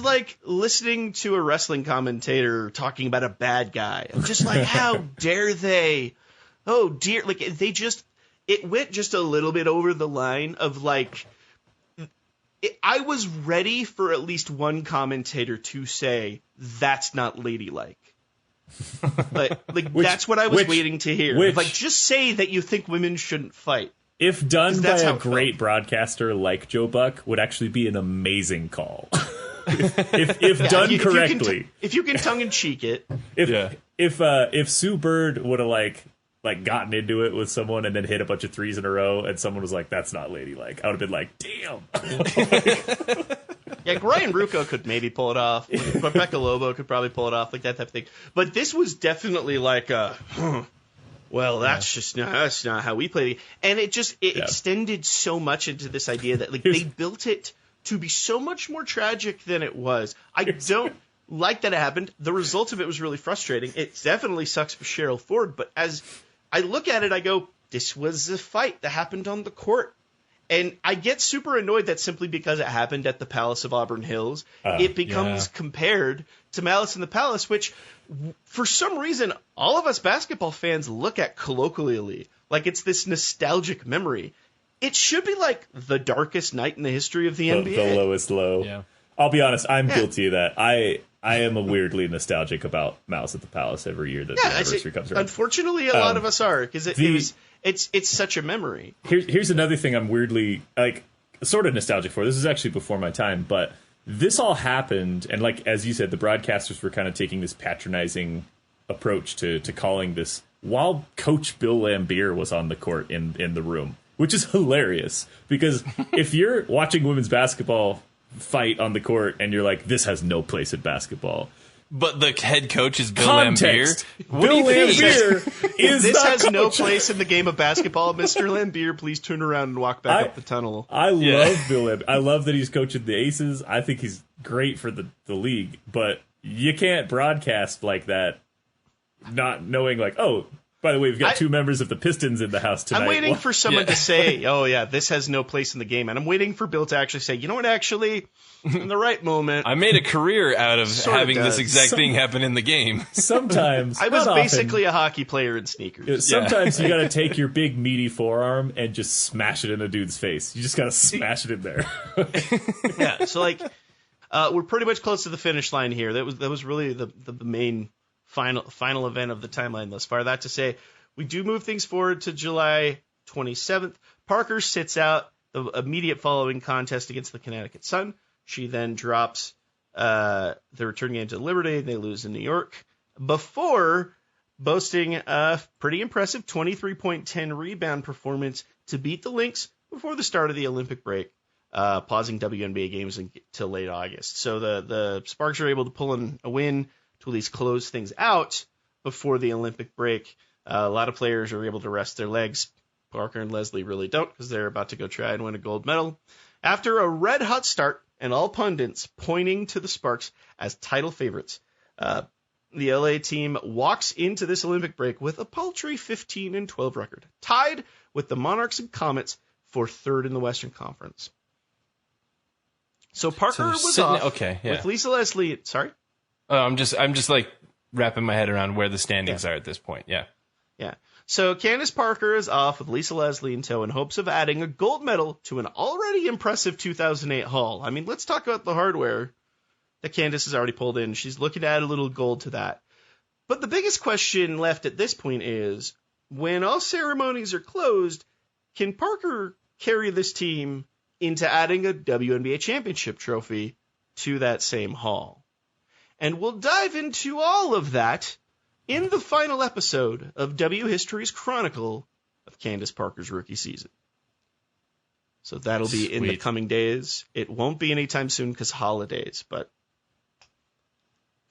B: like listening to a wrestling commentator talking about a bad guy. I'm just like, how dare they? Oh dear, like it went just a little bit over the line of like. I was ready for at least one commentator to say that's not ladylike. That's what I was waiting to hear. Like, just say that you think women shouldn't fight.
D: If done by a great broadcaster like Joe Buck, would actually be an amazing call. if done correctly.
B: If you can tongue in cheek it.
D: If Sue Bird would have like gotten into it with someone and then hit a bunch of threes in a row and someone was like, that's not ladylike, I would have been like, damn.
B: Yeah, Ryan Rucco could maybe pull it off. Rebecca Lobo could probably pull it off, like that type of thing. But this was definitely like that's not how we play. And it extended so much into this idea that like they built it to be so much more tragic than it was. I don't like that it happened. The result of it was really frustrating. It definitely sucks for Cheryl Ford, but as I look at it, I go, this was a fight that happened on the court. And I get super annoyed that simply because it happened at the Palace of Auburn Hills, it becomes compared to Malice in the Palace, which for some reason all of us basketball fans look at colloquially like it's this nostalgic memory. It should be like the darkest night in the history of the NBA.
D: The lowest low. Yeah. I'll be honest, I'm guilty of that. I am a weirdly nostalgic about Malice at the Palace every year that the anniversary comes around.
B: Unfortunately, a lot of us are, because it's such a memory.
D: Here's another thing I'm weirdly, like, sort of nostalgic for. This is actually before my time, but this all happened, and like, as you said, the broadcasters were kind of taking this patronizing approach to calling this while Coach Bill Laimbeer was on the court in the room, which is hilarious, because if you're watching women's basketball fight on the court and you're like, this has no place at basketball,
C: but the head coach is Bill Laimbeer.
D: Bill Laimbeer is
B: this has no place in the game of basketball. Mr. Laimbeer, please turn around and walk back up the tunnel.
D: I love Bill Laimbeer. I love that he's coaching the Aces. I think he's great for the league, but you can't broadcast like that not knowing, like, oh, by the way, we've got two members of the Pistons in the house tonight.
B: I'm waiting for someone to say, oh, yeah, this has no place in the game. And I'm waiting for Bill to actually say, you know what, actually, in the right moment.
C: I made a career out of having this exact thing happen in the game.
D: Sometimes.
B: I was basically a hockey player in sneakers.
D: Sometimes you got to take your big, meaty forearm and just smash it in a dude's face. You just got to smash it in there.
B: Yeah, so, like, we're pretty much close to the finish line here. That was really the main final event of the timeline thus far. That to say, we do move things forward to July 27th. Parker sits out the immediate following contest against the Connecticut Sun. She then drops the return game to Liberty. They lose in New York before boasting a pretty impressive 23.10 rebound performance to beat the Lynx before the start of the Olympic break, pausing WNBA games until late August. So the Sparks are able to pull in a win to at least close things out before the Olympic break. A lot of players are able to rest their legs. Parker and Leslie really don't, because they're about to go try and win a gold medal. After a red-hot start, and all pundits pointing to the Sparks as title favorites, the LA team walks into this Olympic break with a paltry 15-12 record, tied with the Monarchs and Comets for third in the Western Conference. So Parker was off with Lisa Leslie. Sorry?
C: I'm just like wrapping my head around where the standings are at this point. Yeah.
B: So Candace Parker is off with Lisa Leslie in tow in hopes of adding a gold medal to an already impressive 2008 haul. I mean, let's talk about the hardware that Candace has already pulled in. She's looking to add a little gold to that. But the biggest question left at this point is, when all ceremonies are closed, can Parker carry this team into adding a WNBA championship trophy to that same haul? And we'll dive into all of that in the final episode of W History's Chronicle of Candace Parker's rookie season. So that'll be in the coming days. It won't be anytime soon because holidays, but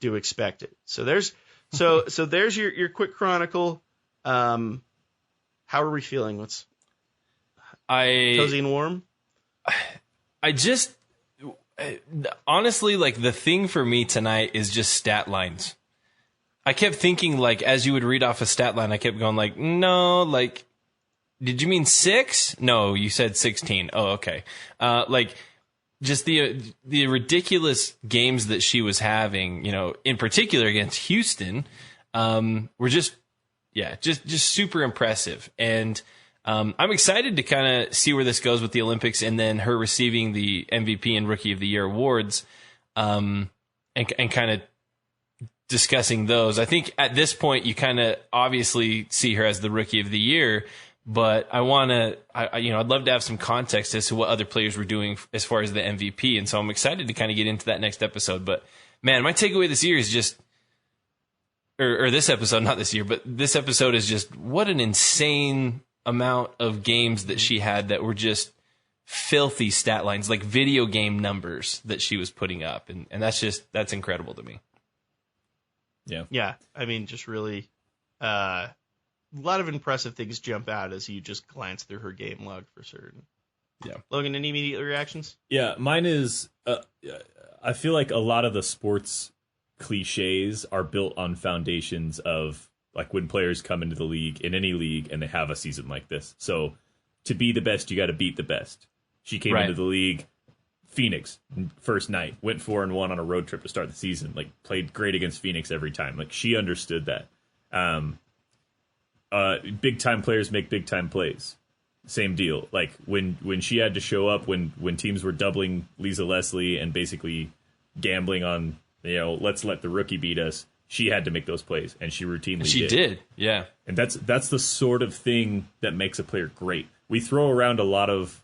B: do expect it. So there's there's your quick chronicle. How are we feeling? What's cozy and warm?
C: I just honestly, like, the thing for me tonight is just stat lines. I kept thinking, like, as you would read off a stat line, I kept going like, no, like, did you mean 6? No, you said 16. Oh, okay. Like, just the ridiculous games that she was having, you know, in particular against Houston, were just super impressive. And I'm excited to kind of see where this goes with the Olympics, and then her receiving the MVP and Rookie of the Year awards, and kind of discussing those. I think at this point you kind of obviously see her as the Rookie of the Year, but I'd love to have some context as to what other players were doing as far as the MVP, and so I'm excited to kind of get into that next episode. But man, my takeaway this year is just, or this episode, not this year, but this episode is just what an insane amount of games that she had that were just filthy stat lines, like video game numbers that she was putting up, and that's incredible to me.
B: Yeah. I mean, just really, a lot of impressive things jump out as you just glance through her game log for certain.
C: Yeah.
B: Logan, any immediate reactions?
D: Yeah, mine is, I feel like a lot of the sports cliches are built on foundations of like when players come into the league, in any league, and they have a season like this. So to be the best, you got to beat the best. She came into the league, Phoenix, first night, went 4-1 on a road trip to start the season, like played great against Phoenix every time. Like she understood that. Big time players make big time plays. Same deal. Like when she had to show up, when teams were doubling Lisa Leslie and basically gambling on, let's let the rookie beat us, she had to make those plays, and she routinely
C: She did, yeah.
D: And that's the sort of thing that makes a player great. We throw around a lot of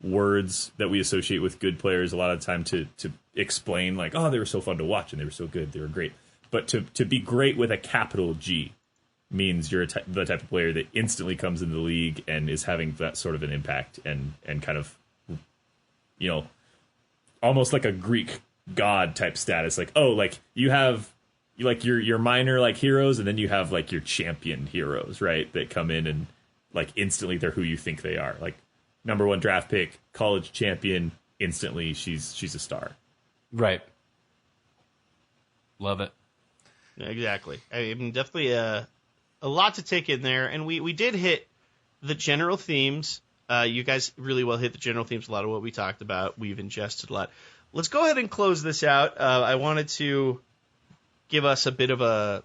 D: words that we associate with good players a lot of time to explain, like, oh, they were so fun to watch and they were so good, they were great. But to be great with a capital G means you're the type of player that instantly comes into the league and is having that sort of an impact and kind of, almost like a Greek god type status. Like, oh, like you have like your minor like heroes, and then you have like your champion heroes, right? That come in and like instantly they're who you think they are. Like number 1 draft pick, college champion, instantly she's a star.
C: Right. Love it.
B: Exactly. I mean, definitely a lot to take in there, and we did hit the general themes. You guys really well hit the general themes. A lot of what we talked about, we've ingested a lot. Let's go ahead and close this out. I wanted to give us a bit of a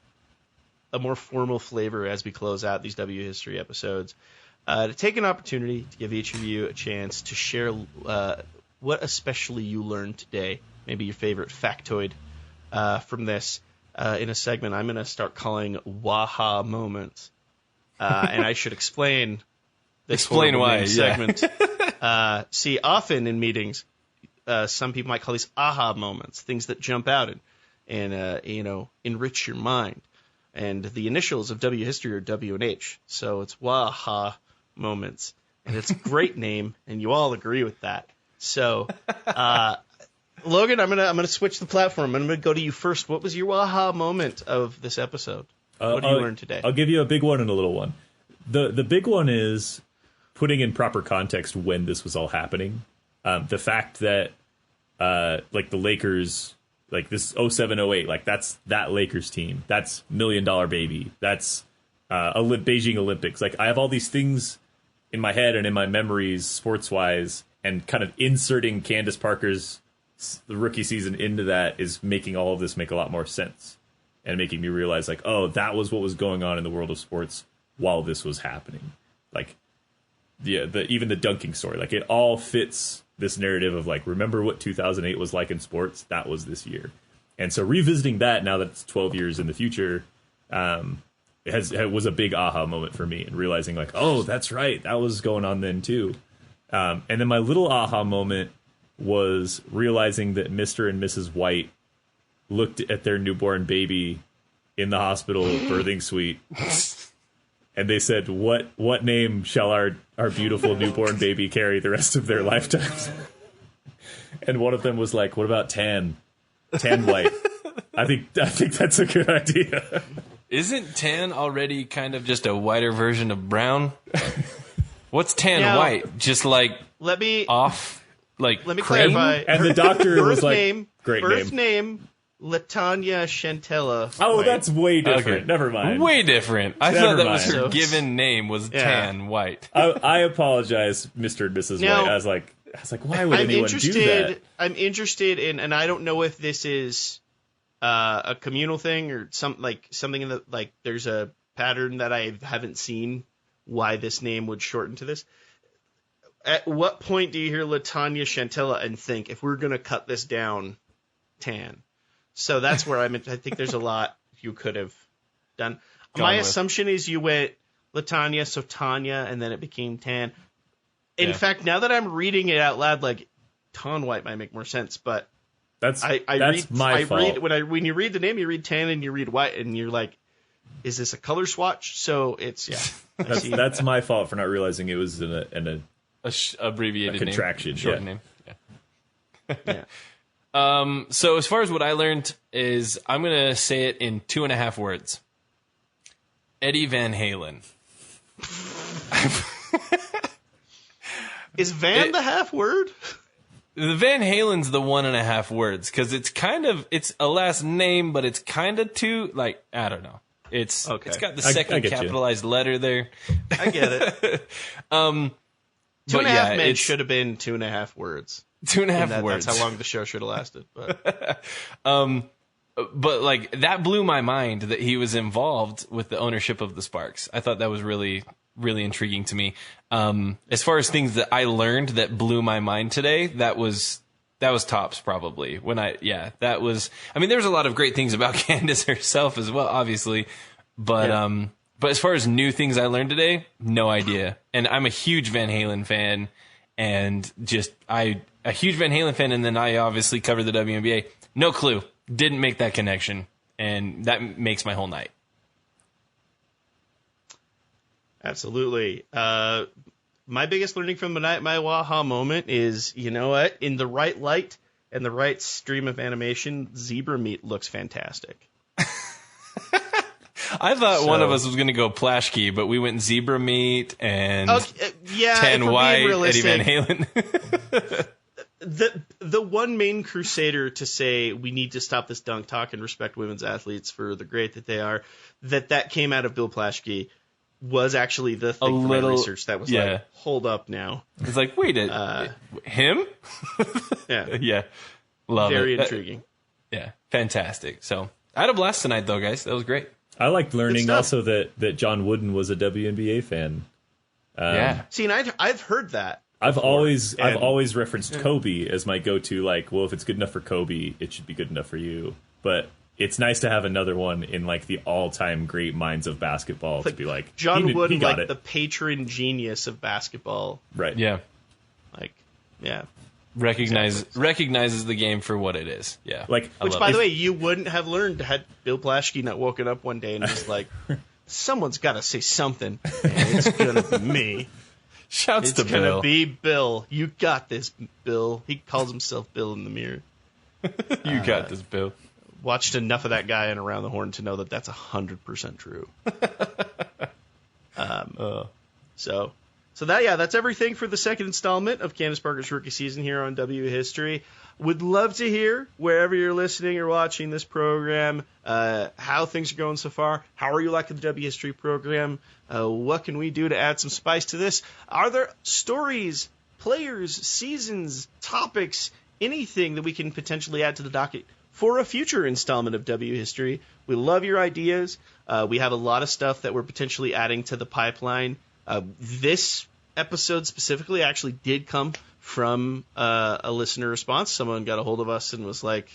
B: more formal flavor as we close out these W History episodes. To take an opportunity to give each of you a chance to share what especially you learned today, maybe your favorite factoid from this. In a segment I'm going to start calling Waha Moments. And I should explain this
C: why
B: segment. See, often in meetings, some people might call these aha moments, things that jump out and enrich your mind. And the initials of W History are W and H, so it's Waha Moments. And it's a great name, and you all agree with that. So, Logan, I'm gonna switch the platform. I'm gonna go to you first. What was your Waha moment of this episode? What did you learn today?
D: I'll give you a big one and a little one. The big one is putting in proper context when this was all happening. The fact that like the Lakers, like this 07-08, like that's that Lakers team. That's $1 Million Baby. That's Beijing Olympics. Like I have all these things in my head and in my memories, sports wise, and kind of inserting Candace Parker's the rookie season into that is making all of this make a lot more sense and making me realize like, oh, that was what was going on in the world of sports while this was happening. Like, yeah, even the dunking story, like it all fits this narrative of like, remember what 2008 was like in sports? That was this year. And so revisiting that now that it's 12 years in the future, it was a big aha moment for me and realizing like, oh, that's right. That was going on then too. And then my little aha moment was realizing that Mr. and Mrs. White looked at their newborn baby in the hospital birthing suite, and they said, "What name shall our beautiful newborn baby carry the rest of their lifetimes?" And one of them was like, "What about Tan White?" I think that's a good idea.
C: Isn't tan already kind of just a whiter version of brown? What's tan white? Just like
B: let me
C: clarify.
D: And the doctor was like, "Great
B: birth name, Latanya Shantella."
D: Oh,
B: White.
D: that's way different.
C: Okay.
D: Never mind.
C: Way different. I
D: Never
C: thought that was
D: mind.
C: her given name was tan white.
D: I apologize, Mr. and Mrs.
B: Now,
D: White. I was like, why would anyone do that?
B: I'm interested in, and I don't know if this is a communal thing or something in the like. There's a pattern that I haven't seen why this name would shorten to this. At what point do you hear Latanya Shantella and think, if we're going to cut this down, tan? So that's where I think there's a lot you could have done. My assumption is you went Latanya, so Tanya, and then it became tan. In fact, now that I'm reading it out loud, like Tan White might make more sense, but
D: that's my fault.
B: When you read the name, you read tan and you read white, and you're like, is this a color swatch? So it's
D: that's my fault for not realizing it was in a
C: abbreviated
D: contraction,
C: short name. Yeah. So as far as what I learned is, I'm gonna say it in 2.5 words. Eddie Van Halen.
B: Is Van the half word?
C: The Van Halen's the 1.5 words because it's a last name, but it's kind of two. Like I don't know. It's
B: Okay.
C: It's got the
D: I
C: second
D: get you.
C: capitalized letter there.
B: I get it. Two and a
C: But
B: half
C: yeah,
B: men
C: it's
B: should have been 2.5 words.
C: 2.5 words.
B: That's how long the show should have lasted. But
C: But like that blew my mind that he was involved with the ownership of the Sparks. I thought that was really, really intriguing to me. As far as things that I learned that blew my mind today, that was tops probably. That was. I mean, there's a lot of great things about Candace herself as well, obviously, but But as far as new things I learned today, no idea. And I'm a huge Van Halen fan, and a huge Van Halen fan, and then I obviously cover the WNBA. No clue. Didn't make that connection, and that makes my whole night.
B: absolutely. My biggest learning from the night, my waha moment is, you know what? In the right light and the right stream of animation, zebra meat looks fantastic.
C: I thought one of us was going to go Plashke, but we went zebra meat and
B: Tan
C: White, Eddie Van Halen.
B: The one main crusader to say we need to stop this dunk talk and respect women's athletes for the great that they are, that came out of Bill Plashke was actually the thing from my research that was like, hold up now.
C: It's like, wait, him?
B: Yeah.
C: Yeah. Love
B: Very
C: it.
B: intriguing.
C: Yeah. Fantastic. So I had a blast tonight, though, guys. That was great.
D: I liked learning also that John Wooden was a WNBA fan.
C: Yeah.
B: See, and I've heard that.
D: I've always referenced Kobe as my go-to. Like, well, if it's good enough for Kobe, it should be good enough for you. But it's nice to have another one in like the all-time great minds of basketball to be like
B: John Wooden,
D: got
B: like
D: it.
B: the patron genius of basketball.
D: Right.
C: Yeah.
B: Like, yeah.
C: Recognizes the game for what it is. Yeah.
D: Like,
B: Which, by the way, you wouldn't have learned had Bill Plashke not woken up one day and was like, someone's got to say something, and it's going to be me.
C: Shouts to
B: It's going
C: Bill.
B: to be Bill. You got this, Bill. He calls himself Bill in the mirror.
C: You got this, Bill.
B: Watched enough of that guy in Around the Horn to know that that's 100% true. So that's everything for the second installment of Candace Parker's rookie season here on W History. Would love to hear, wherever you're listening or watching this program, how things are going so far. How are you liking the W History program? What can we do to add some spice to this? Are there stories, players, seasons, topics, anything that we can potentially add to the docket for a future installment of W History? We love your ideas. We have a lot of stuff that we're potentially adding to the pipeline. This episode specifically actually did come from a listener response. Someone got a hold of us and was like,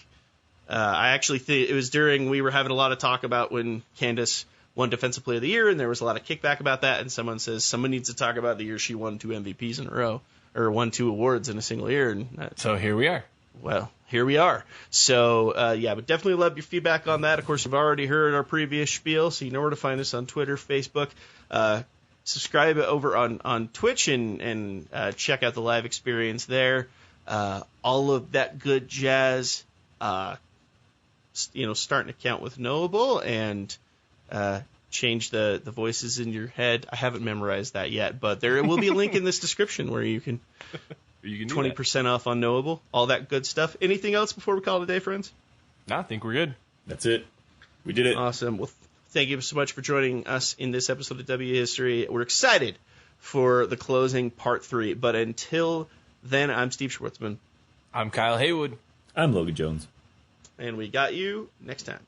B: I actually think it was during we were having a lot of talk about when Candace won Defensive Player of the Year, and there was a lot of kickback about that, and someone says someone needs to talk about the year she won 2 MVPs in a row, or won 2 awards in a single year. And
C: So here we are.
B: well, here we are. So, but definitely love your feedback on that. Of course, you've already heard our previous spiel, so you know where to find us on Twitter, Facebook. Subscribe over on Twitch and check out the live experience there. All of that good jazz. Start an account with Knowable and change the voices in your head. I haven't memorized that yet, but there will be a link in this description where you can 20% off on Knowable. All that good stuff. Anything else before we call it a day, friends?
C: No, I think we're good.
D: That's it. We did it.
B: Awesome. Well, thank you so much for joining us in this episode of W History. We're excited for the closing part 3. But until then, I'm Steve Schwartzman.
C: I'm Kyle Haywood.
D: I'm Logan Jones.
B: And we got you next time.